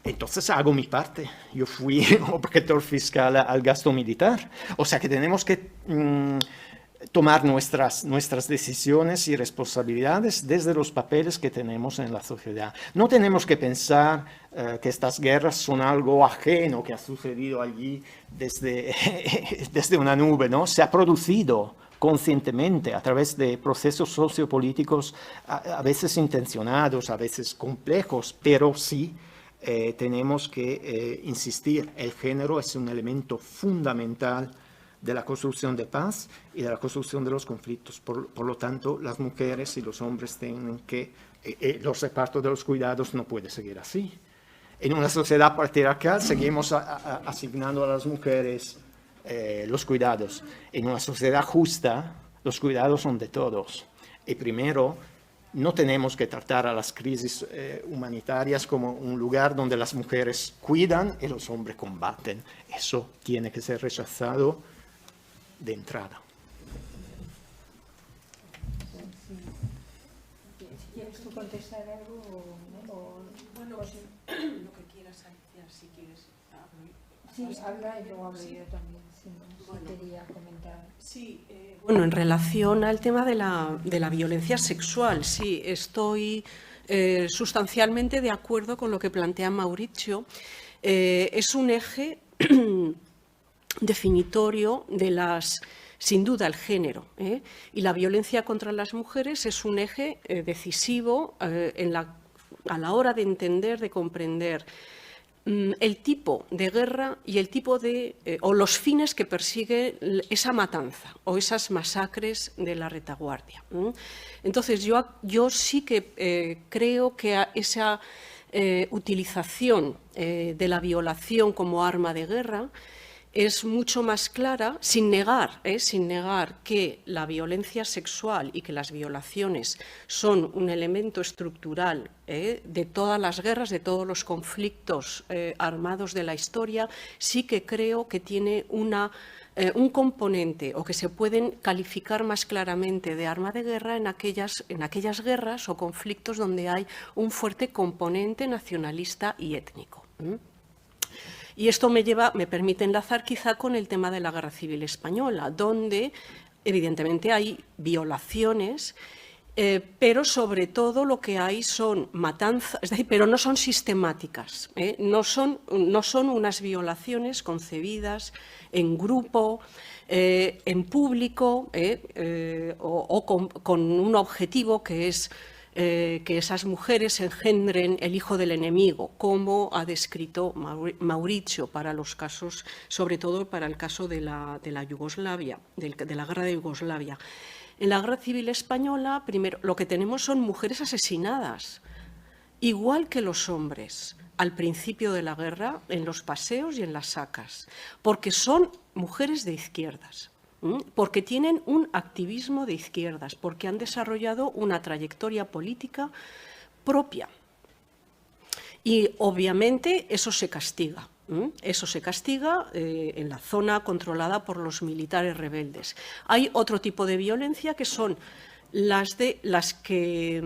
entonces hago mi parte. Yo fui objetor fiscal al gasto militar. O sea que tenemos que tomar nuestras decisiones y responsabilidades desde los papeles que tenemos en la sociedad. No tenemos que pensar que estas guerras son algo ajeno que ha sucedido allí desde una nube, ¿no? Se ha producido conscientemente a través de procesos sociopolíticos a veces intencionados, a veces complejos, pero sí tenemos que insistir. El género es un elemento fundamental de la construcción de paz y de la construcción de los conflictos. Por lo tanto, las mujeres y los hombres tienen que, los repartos de los cuidados no puede seguir así. En una sociedad patriarcal seguimos asignando a las mujeres los cuidados. En una sociedad justa, los cuidados son de todos. Y primero, no tenemos que tratar a las crisis humanitarias como un lugar donde las mujeres cuidan y los hombres combaten. Eso tiene que ser rechazado de entrada. Si quieres tú contestar algo Bueno, lo que quieras, si quieres. Sí, habla y luego hablo yo también, si quería comentar. Sí, bueno, en relación al tema de la violencia sexual, sí, estoy sustancialmente de acuerdo con lo que plantea Mauricio. Es un eje definitorio de sin duda, el género. Y la violencia contra las mujeres es un eje decisivo a la hora de entender, de comprender el tipo de guerra y el tipo o los fines que persigue esa matanza o esas masacres de la retaguardia. Entonces, yo sí que creo que esa utilización de la violación como arma de guerra es mucho más clara, sin negar que la violencia sexual y que las violaciones son un elemento estructural de todas las guerras, de todos los conflictos armados de la historia. Sí que creo que tiene un componente, o que se pueden calificar más claramente de arma de guerra en aquellas guerras o conflictos donde hay un fuerte componente nacionalista y étnico. Y esto me permite enlazar quizá con el tema de la Guerra Civil Española, donde evidentemente hay violaciones, pero sobre todo lo que hay son matanzas, es decir, pero no son sistemáticas, no son unas violaciones concebidas en grupo, en público, o con un objetivo que es que esas mujeres engendren el hijo del enemigo, como ha descrito Mauricio para los casos, sobre todo para el caso de la Yugoslavia, de la guerra de Yugoslavia. En la Guerra Civil Española, primero, lo que tenemos son mujeres asesinadas, igual que los hombres, al principio de la guerra, en los paseos y en las sacas, porque son mujeres de izquierdas, porque tienen un activismo de izquierdas, porque han desarrollado una trayectoria política propia. Y obviamente eso se castiga. Eso se castiga en la zona controlada por los militares rebeldes. Hay otro tipo de violencia que son la que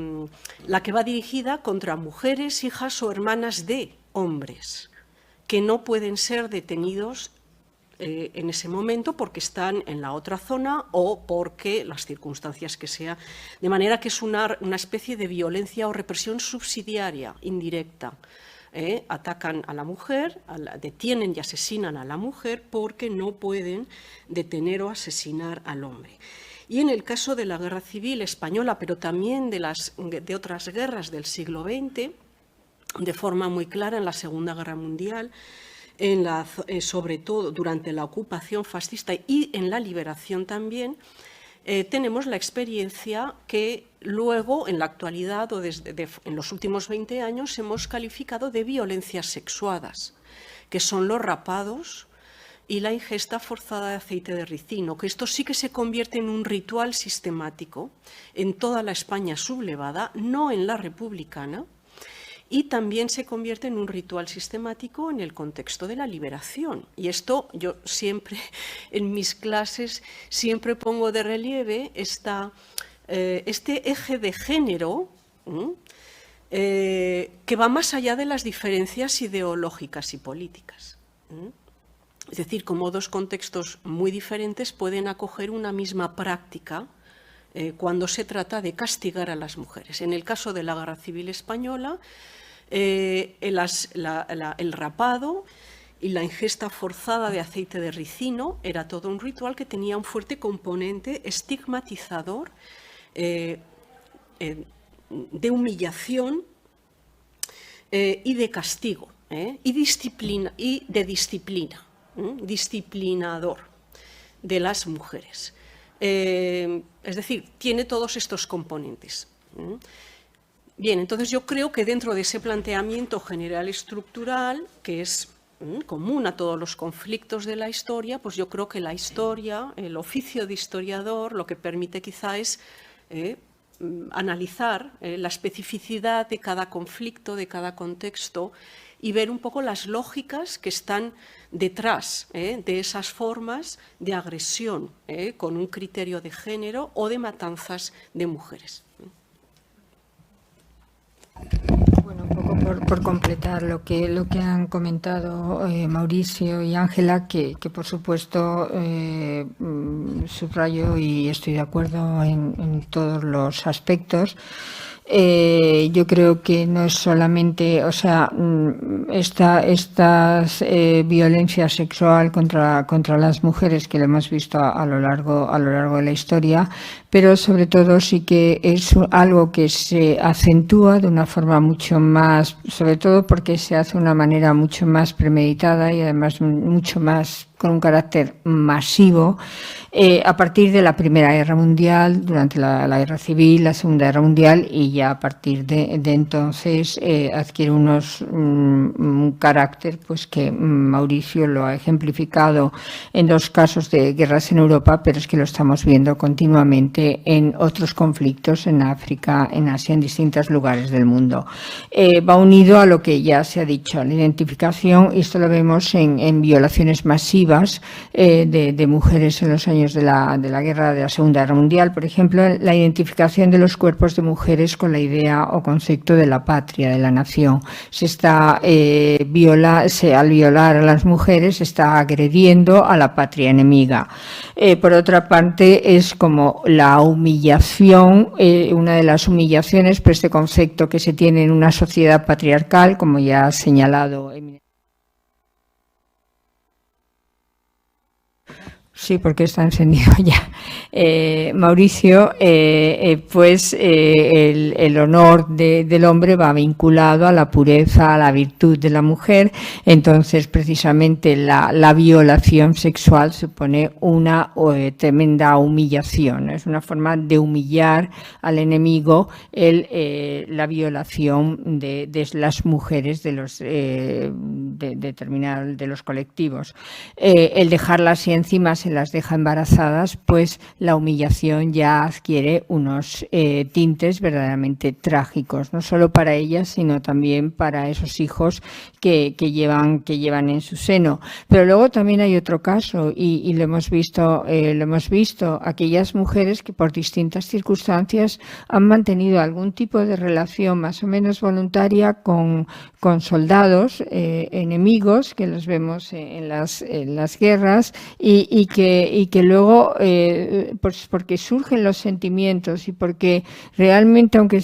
va dirigida contra mujeres, hijas o hermanas de hombres, que no pueden ser detenidos en ese momento porque están en la otra zona o porque las circunstancias que sea. De manera que es una especie de violencia o represión subsidiaria, indirecta. Atacan a la mujer, detienen y asesinan a la mujer porque no pueden detener o asesinar al hombre. Y en el caso de la Guerra Civil Española, pero también de otras guerras del siglo XX, de forma muy clara en la Segunda Guerra Mundial, sobre todo durante la ocupación fascista y en la liberación también, tenemos la experiencia que luego, en la actualidad o en los últimos 20 años, hemos calificado de violencias sexuadas, que son los rapados y la ingesta forzada de aceite de ricino, que esto sí que se convierte en un ritual sistemático en toda la España sublevada, no en la republicana, y también se convierte en un ritual sistemático en el contexto de la liberación. Y esto yo siempre, en mis clases, siempre pongo de relieve este eje de género que va más allá de las diferencias ideológicas y políticas. Es decir, como dos contextos muy diferentes pueden acoger una misma práctica cuando se trata de castigar a las mujeres. En el caso de la Guerra Civil Española, el rapado y la ingesta forzada de aceite de ricino era todo un ritual que tenía un fuerte componente estigmatizador, de humillación y de castigo, y de disciplina, disciplinador de las mujeres. Es decir, tiene todos estos componentes. Bien, entonces yo creo que dentro de ese planteamiento general estructural, que es común a todos los conflictos de la historia, pues yo creo que la historia, el oficio de historiador, lo que permite quizá es analizar la especificidad de cada conflicto, de cada contexto, y ver un poco las lógicas que están detrás de esas formas de agresión con un criterio de género o de matanzas de mujeres. Bueno, un poco por completar lo que han comentado Mauricio y Ángela, que por supuesto subrayo y estoy de acuerdo en todos los aspectos. Yo creo que no es solamente, o sea, estas violencia sexual contra las mujeres que lo hemos visto a lo largo de la historia, pero sobre todo sí que es algo que se acentúa de una forma mucho más, sobre todo porque se hace de una manera mucho más premeditada y además mucho más con un carácter masivo a partir de la Primera Guerra Mundial, durante la Guerra Civil, la Segunda Guerra Mundial, y ya a partir de entonces adquiere un carácter pues que Mauricio lo ha ejemplificado en 2 casos de guerras en Europa, pero es que lo estamos viendo continuamente en otros conflictos en África, en Asia, en distintos lugares del mundo. Va unido a lo que ya se ha dicho, la identificación, y esto lo vemos en violaciones masivas de mujeres en los años de la guerra, de la Segunda Guerra Mundial, por ejemplo, la identificación de los cuerpos de mujeres con la idea o concepto de la patria, de la nación. Al violar a las mujeres se está agrediendo a la patria enemiga. Por otra parte, es como la humillación, una de las humillaciones por este concepto que se tiene en una sociedad patriarcal, como ya ha señalado. Sí, porque está encendido ya. Mauricio, el honor del hombre va vinculado a la pureza, a la virtud de la mujer. Entonces, precisamente la violación sexual supone una tremenda humillación. Es una forma de humillar al enemigo la violación de las mujeres de los colectivos. El dejarlas así encima se las deja embarazadas, pues la humillación ya adquiere unos tintes verdaderamente trágicos, no solo para ellas, sino también para esos hijos que llevan en su seno. Pero luego también hay otro caso, y lo hemos visto, aquellas mujeres que por distintas circunstancias han mantenido algún tipo de relación más o menos voluntaria con soldados enemigos, que los vemos en las guerras, y que luego, pues porque surgen los sentimientos y porque realmente, aunque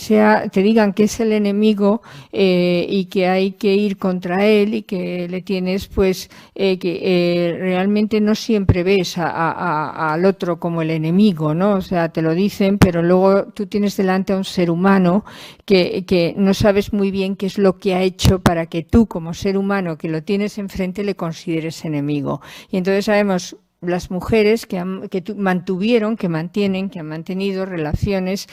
te digan que es el enemigo y que hay que ir contra él y que le tienes, pues que realmente no siempre ves al otro como el enemigo, ¿no? O sea, te lo dicen, pero luego tú tienes delante a un ser humano que no sabes muy bien qué es lo que ha hecho para que tú, como ser humano que lo tienes enfrente, le consideres enemigo. Y entonces sabemos las mujeres que han mantenido relaciones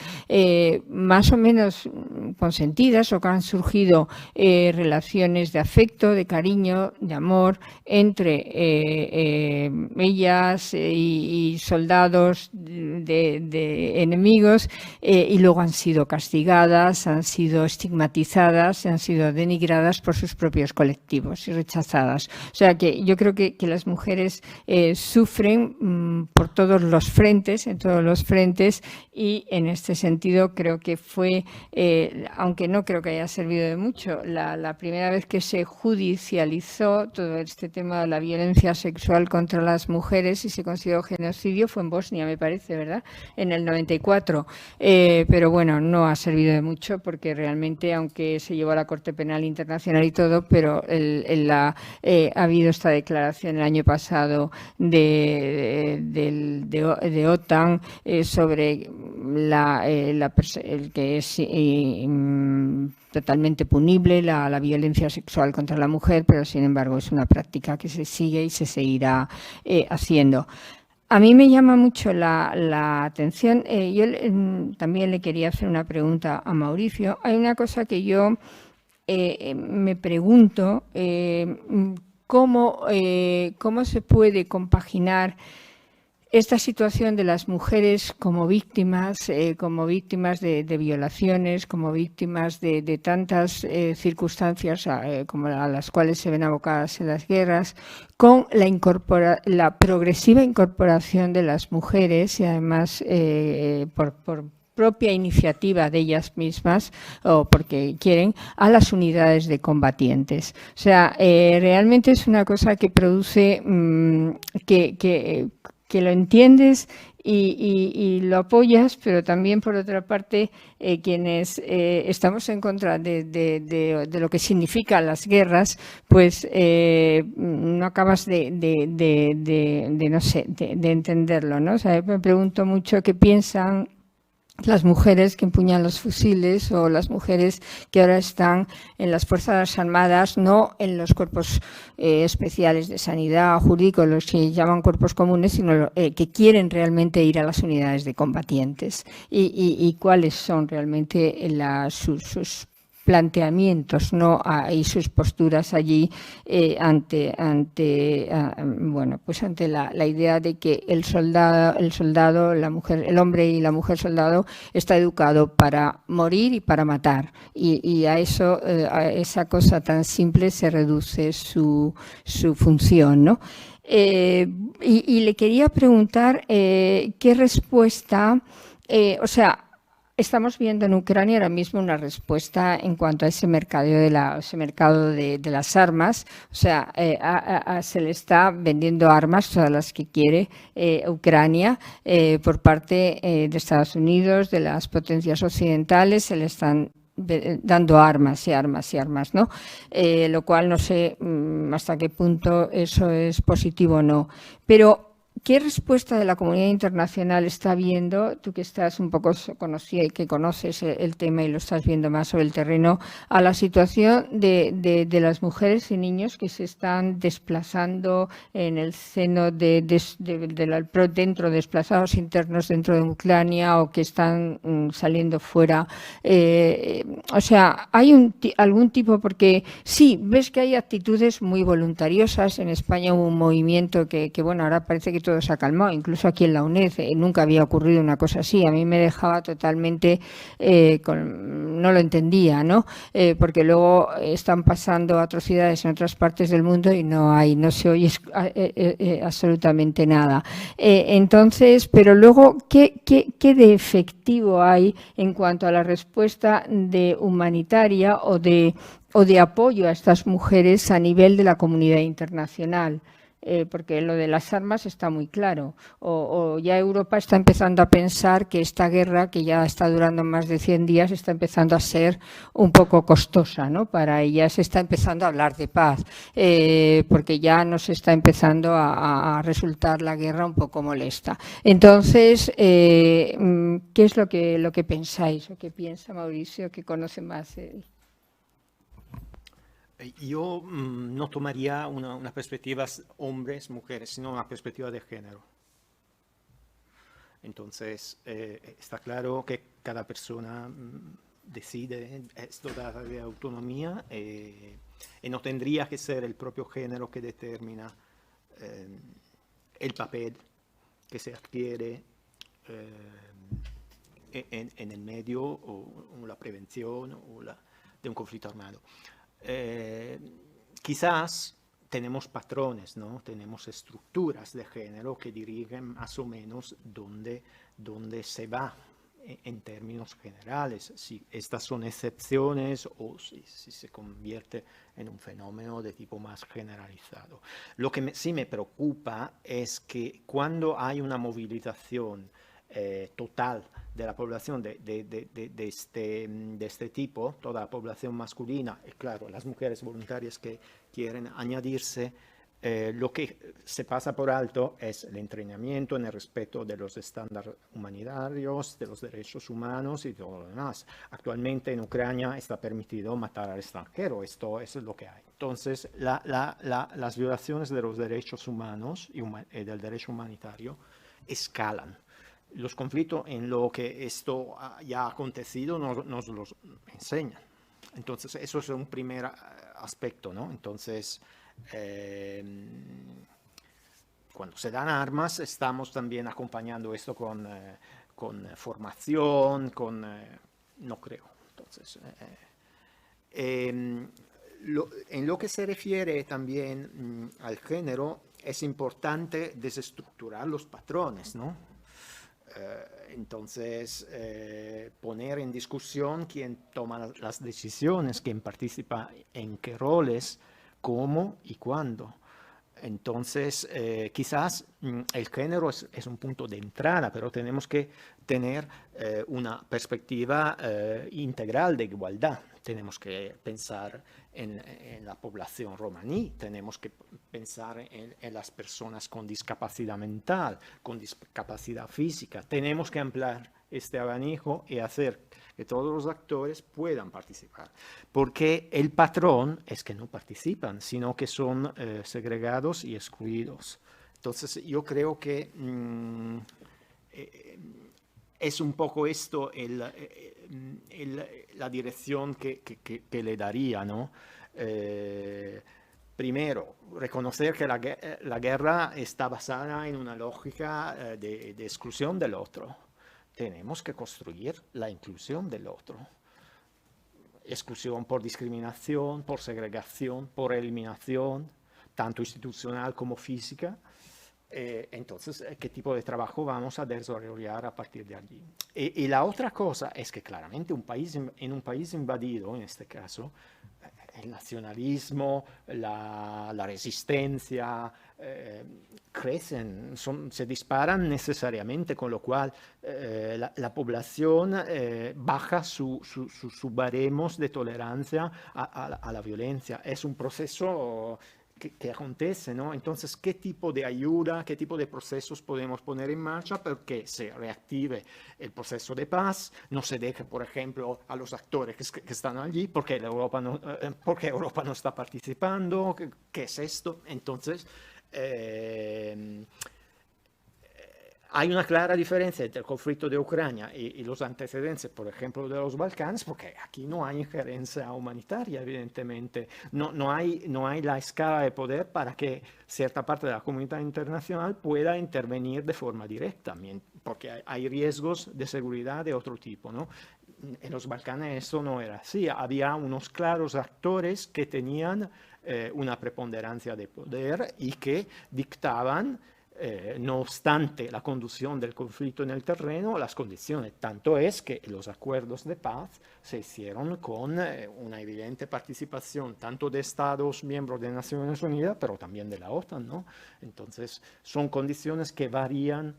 más o menos consentidas, o que han surgido relaciones de afecto, de cariño, de amor entre ellas y soldados de enemigos, y luego han sido castigadas, han sido estigmatizadas, han sido denigradas por sus propios colectivos y rechazadas. O sea que yo creo que las mujeres sufren por todos los frentes, en todos los frentes, y en este sentido creo que fue, aunque no creo que haya servido de mucho, la primera vez que se judicializó todo este tema de la violencia sexual contra las mujeres y se consideró genocidio fue en Bosnia, me parece, ¿verdad? En el 94. Pero bueno, no ha servido de mucho porque realmente, aunque se llevó a la Corte Penal Internacional y todo, pero ha habido esta declaración el año pasado de OTAN sobre el que es totalmente punible la violencia sexual contra la mujer, pero sin embargo es una práctica que se sigue y se seguirá haciendo. A mí me llama mucho la atención, yo también le quería hacer una pregunta a Mauricio. Hay una cosa que yo me pregunto, ¿cómo se puede compaginar esta situación de las mujeres como víctimas de violaciones, como víctimas de tantas circunstancias como a las cuales se ven abocadas en las guerras, con la progresiva incorporación de las mujeres y además por propia iniciativa de ellas mismas o porque quieren, a las unidades de combatientes? O sea, realmente es una cosa que produce que lo entiendes y lo apoyas, pero también por otra parte quienes estamos en contra de lo que significan las guerras, pues no acabas no sé, de entenderlo, ¿no? O sea, me pregunto mucho qué piensan las mujeres que empuñan los fusiles o las mujeres que ahora están en las Fuerzas Armadas, no en los cuerpos especiales de sanidad o jurídicos, los que llaman cuerpos comunes, sino que quieren realmente ir a las unidades de combatientes y cuáles son realmente sus planteamientos, ¿no? Y sus posturas allí ante la idea de que el soldado, la mujer, el hombre y la mujer soldado está educado para morir y para matar, y a eso, a esa cosa tan simple se reduce su función, ¿no? Y le quería preguntar qué respuesta, o sea, estamos viendo en Ucrania ahora mismo una respuesta en cuanto a ese mercado de las armas. O sea, se le está vendiendo armas, todas las que quiere Ucrania, por parte de Estados Unidos, de las potencias occidentales, se le están dando armas y armas y armas, ¿no? Lo cual no sé hasta qué punto eso es positivo o no. Pero ¿qué respuesta de la comunidad internacional está viendo, tú que estás un poco conocida y que conoces el tema y lo estás viendo más sobre el terreno, a la situación de las mujeres y niños que se están desplazando en el seno dentro, desplazados internos dentro de Ucrania, o que están saliendo fuera? O sea, ¿hay algún tipo? Porque sí, ves que hay actitudes muy voluntariosas. En España hubo un movimiento que bueno, ahora parece que todo se ha calmado, incluso aquí en la UNED nunca había ocurrido una cosa así. A mí me dejaba totalmente, no lo entendía, ¿no? Porque luego están pasando atrocidades en otras partes del mundo y no se oye absolutamente nada. Entonces, pero luego, ¿qué de efectivo hay en cuanto a la respuesta de humanitaria o de apoyo a estas mujeres a nivel de la comunidad internacional? Porque lo de las armas está muy claro, o ya Europa está empezando a pensar que esta guerra, que ya está durando más de 100 días, está empezando a ser un poco costosa, ¿no? Para ella se está empezando a hablar de paz, porque ya nos está empezando a resultar la guerra un poco molesta. Entonces, ¿qué es lo que pensáis, o qué piensa Mauricio, que conoce más él? Yo no tomaría una perspectiva hombres, mujeres, sino una perspectiva de género. Entonces, está claro que cada persona decide, es dotada de autonomía, y no tendría que ser el propio género que determina el papel que se adquiere en el medio o la prevención de un conflicto armado. Quizás tenemos patrones, ¿no? Tenemos estructuras de género que dirigen más o menos dónde se va en términos generales, si estas son excepciones o si se convierte en un fenómeno de tipo más generalizado. Lo que sí me preocupa es que cuando hay una movilización total de la población de este tipo, toda la población masculina, y claro, las mujeres voluntarias que quieren añadirse, lo que se pasa por alto es el entrenamiento en el respeto de los estándares humanitarios, de los derechos humanos y todo lo demás. Actualmente en Ucrania está permitido matar al extranjero, esto es lo que hay. Entonces, las violaciones de los derechos humanos y del derecho humanitario escalan. Los conflictos en lo que esto ya ha acontecido nos los enseñan. Entonces, eso es un primer aspecto, ¿no? Entonces, cuando se dan armas, estamos también acompañando esto con formación, no creo. Entonces, en lo que se refiere también al género, es importante desestructurar los patrones, ¿no? Entonces, poner en discusión quién toma las decisiones, quién participa en qué roles, cómo y cuándo. Entonces, quizás el género es un punto de entrada, pero tenemos que tener una perspectiva integral de igualdad. Tenemos que pensar en la población romaní, tenemos que pensar en las personas con discapacidad mental, con discapacidad física. Tenemos que ampliar este abanico y hacer que todos los actores puedan participar. Porque el patrón es que no participan, sino que son segregados y excluidos. Entonces, yo creo que es un poco esto la dirección que le daría, ¿no? Primero, reconocer que la guerra está basada en una lógica de exclusión del otro. Tenemos que construir la inclusión del otro. Exclusión por discriminación, por segregación, por eliminación, tanto institucional como física. Entonces, ¿qué tipo de trabajo vamos a desarrollar a partir de allí? Y la otra cosa es que claramente en un país invadido, en este caso, el nacionalismo, la resistencia, crecen, se disparan necesariamente, con lo cual la población baja sus baremos de tolerancia a la violencia. Es un proceso que acontece, ¿no? Entonces, ¿qué tipo de ayuda, qué tipo de procesos podemos poner en marcha para que se reactive el proceso de paz? No se deje, por ejemplo, a los actores que están allí porque Europa no está participando. ¿Qué es esto? Entonces, hay una clara diferencia entre el conflicto de Ucrania y los antecedentes, por ejemplo, de los Balcanes, porque aquí no hay injerencia humanitaria, evidentemente. No hay la escala de poder para que cierta parte de la comunidad internacional pueda intervenir de forma directa, porque hay riesgos de seguridad de otro tipo, ¿no? En los Balcanes eso no era así. Había unos claros actores que tenían una preponderancia de poder y que dictaban, no obstante la conducción del conflicto en el terreno, las condiciones. Tanto es que los acuerdos de paz se hicieron con una evidente participación tanto de Estados miembros de Naciones Unidas, pero también de la OTAN, ¿no? Entonces, son condiciones que varían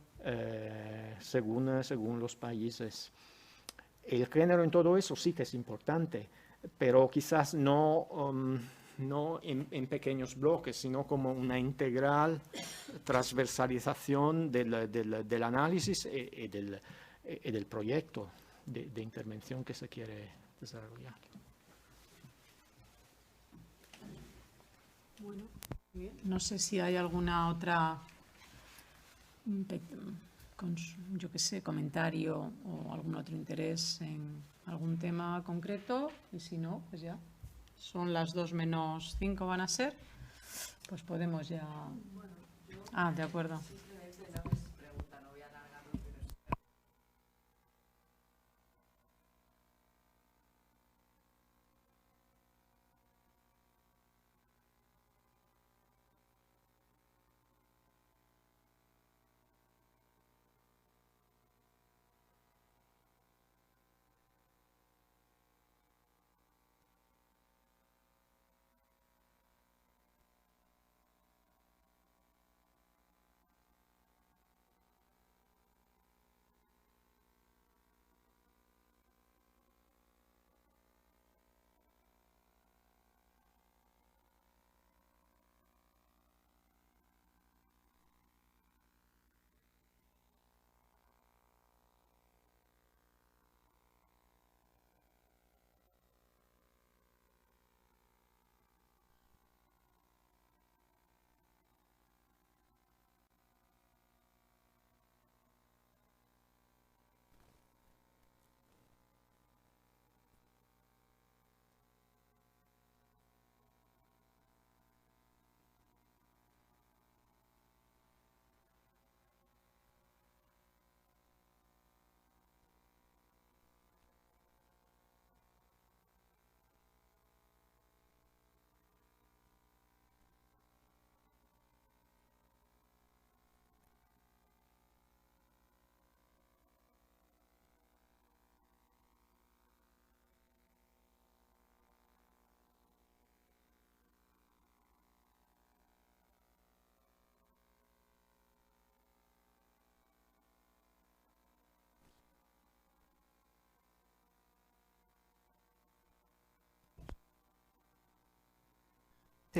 según los países. El género en todo eso sí que es importante, pero quizás no en pequeños bloques, sino como una integral transversalización del análisis y del proyecto de intervención que se quiere desarrollar. Bueno, no sé si hay alguna otra, yo qué sé, comentario o algún otro interés en algún tema concreto, y si no, pues ya. Son las 2:05 van a ser, pues podemos ya... Ah, de acuerdo.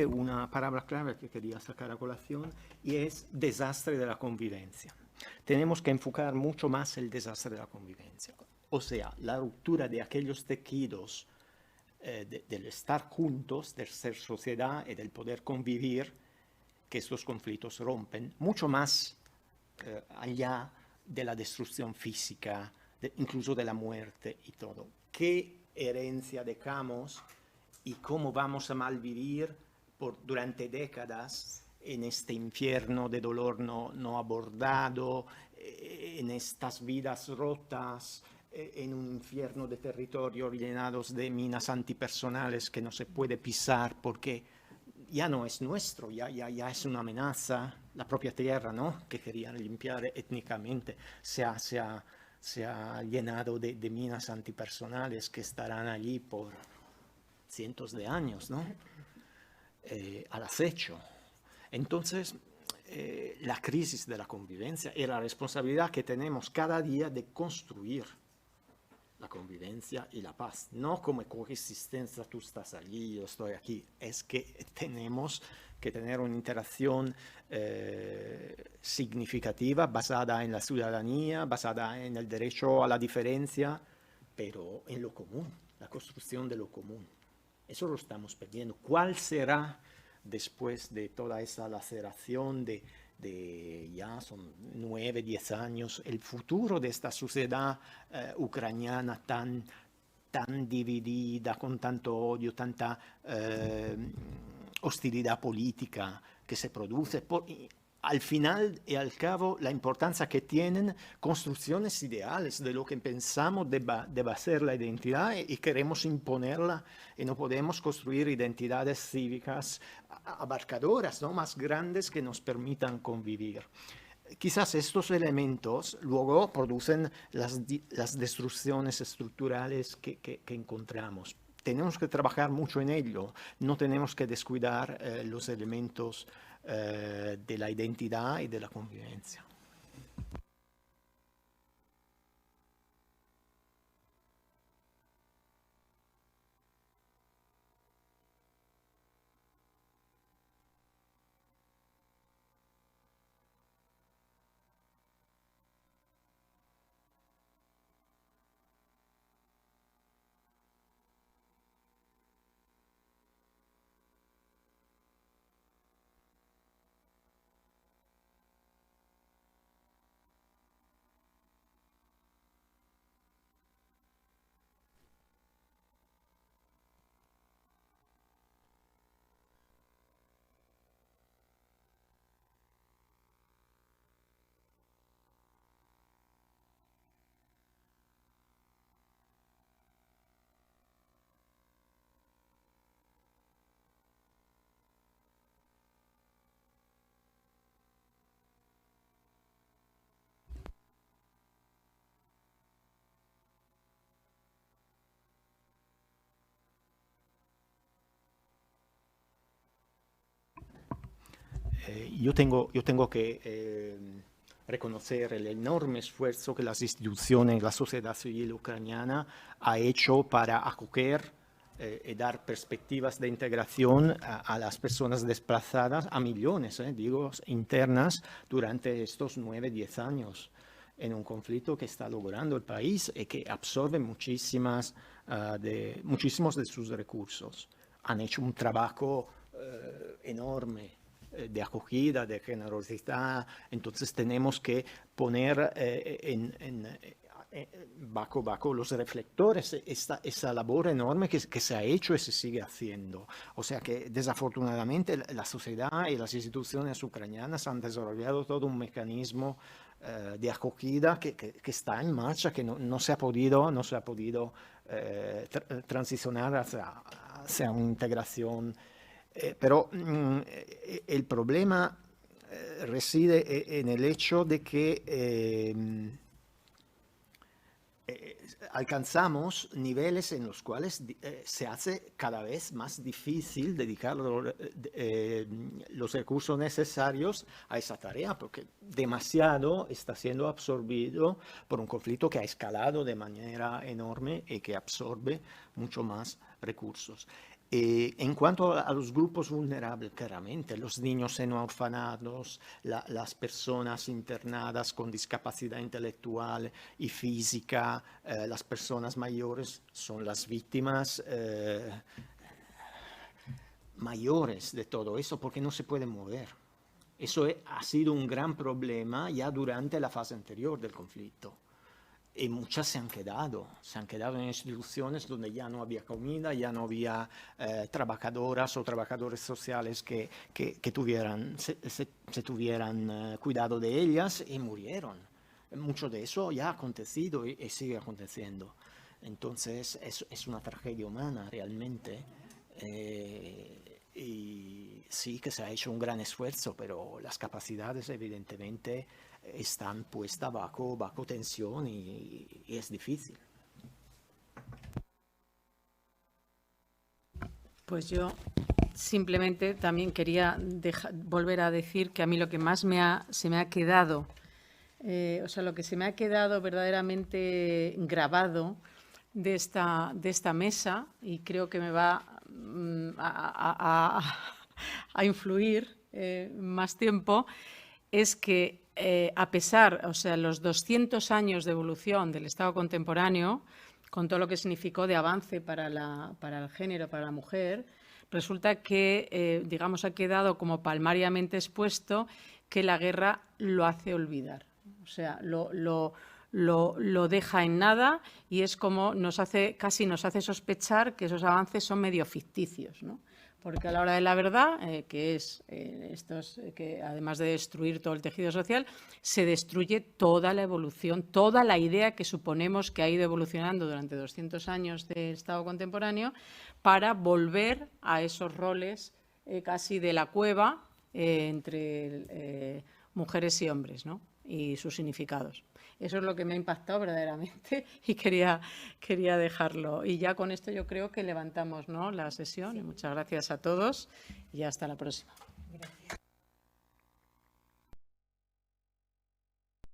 una palabra clave que quería sacar a colación y es desastre de la convivencia. Tenemos que enfocar mucho más el desastre de la convivencia, o sea, la ruptura de aquellos tejidos del estar juntos, del ser sociedad y del poder convivir, que estos conflictos rompen, mucho más allá de la destrucción física, incluso de la muerte y todo. ¿Qué herencia dejamos y cómo vamos a malvivir durante décadas en este infierno de dolor no abordado, en estas vidas rotas, en un infierno de territorios llenados de minas antipersonales que no se puede pisar porque ya no es nuestro, ya es una amenaza, la propia tierra, ¿no?, que querían limpiar étnicamente, se ha llenado de minas antipersonales que estarán allí por cientos de años, ¿no?, al acecho. Entonces, la crisis de la convivencia y la responsabilidad que tenemos cada día de construir la convivencia y la paz, no como coexistencia, tú estás allí, yo estoy aquí, es que tenemos que tener una interacción significativa, basada en la ciudadanía, basada en el derecho a la diferencia, pero en lo común, la construcción de lo común. Eso lo estamos perdiendo. ¿Cuál será, después de toda esa laceración de ya son 9, 10 años, el futuro de esta sociedad ucraniana tan dividida, con tanto odio, tanta hostilidad política que se produce? Al final y al cabo, la importancia que tienen construcciones ideales de lo que pensamos deba ser la identidad y queremos imponerla, y no podemos construir identidades cívicas abarcadoras, ¿no?, más grandes, que nos permitan convivir. Quizás estos elementos luego producen las destrucciones estructurales que encontramos. Tenemos que trabajar mucho en ello, no tenemos que descuidar los elementos de la identidad y de la convivencia. Yo tengo que reconocer el enorme esfuerzo que las instituciones, la sociedad civil ucraniana ha hecho para acoger y dar perspectivas de integración a las personas desplazadas, a millones, digo, internas, durante estos 9, 10 años, en un conflicto que está logrando el país y que absorbe muchísimos de sus recursos. Han hecho un trabajo enorme de acogida, de generosidad. Entonces tenemos que poner bajo los reflectores esa labor enorme que se ha hecho y se sigue haciendo. O sea que desafortunadamente la sociedad y las instituciones ucranianas han desarrollado todo un mecanismo de acogida que está en marcha, que no se ha podido transicionar hacia una integración. Pero el problema reside en el hecho de que alcanzamos niveles en los cuales se hace cada vez más difícil dedicar los recursos necesarios a esa tarea, porque demasiado está siendo absorbido por un conflicto que ha escalado de manera enorme y que absorbe mucho más recursos. En cuanto a los grupos vulnerables, claramente, los niños en orfanatos, las personas internadas con discapacidad intelectual y física, las personas mayores son las víctimas mayores de todo eso porque no se pueden mover. Eso ha sido un gran problema ya durante la fase anterior del conflicto. Y muchas se han quedado en instituciones donde ya no había comida, ya no había trabajadoras o trabajadores sociales que tuvieran cuidado de ellas y murieron. Mucho de eso ya ha acontecido y sigue aconteciendo. Entonces es una tragedia humana realmente. Y sí que se ha hecho un gran esfuerzo, pero las capacidades evidentemente están puestas bajo tensión y es difícil. Pues yo simplemente también quería volver a decir que a mí lo que más se me ha quedado, lo que se me ha quedado verdaderamente grabado de esta mesa, y creo que me va a influir más tiempo, es que a pesar, los 200 años de evolución del Estado contemporáneo, con todo lo que significó de avance para el género, para la mujer, resulta que, ha quedado como palmariamente expuesto que la guerra lo hace olvidar. O sea, lo deja en nada y es como casi nos hace sospechar que esos avances son medio ficticios, ¿no? Porque a la hora de la verdad, que es que además de destruir todo el tejido social, se destruye toda la evolución, toda la idea que suponemos que ha ido evolucionando durante 200 años del Estado contemporáneo para volver a esos roles casi de la cueva entre mujeres y hombres, ¿no? Y sus significados. Eso es lo que me ha impactado verdaderamente y quería dejarlo. Y ya con esto yo creo que levantamos, ¿no?, la sesión. Sí. Muchas gracias a todos y hasta la próxima.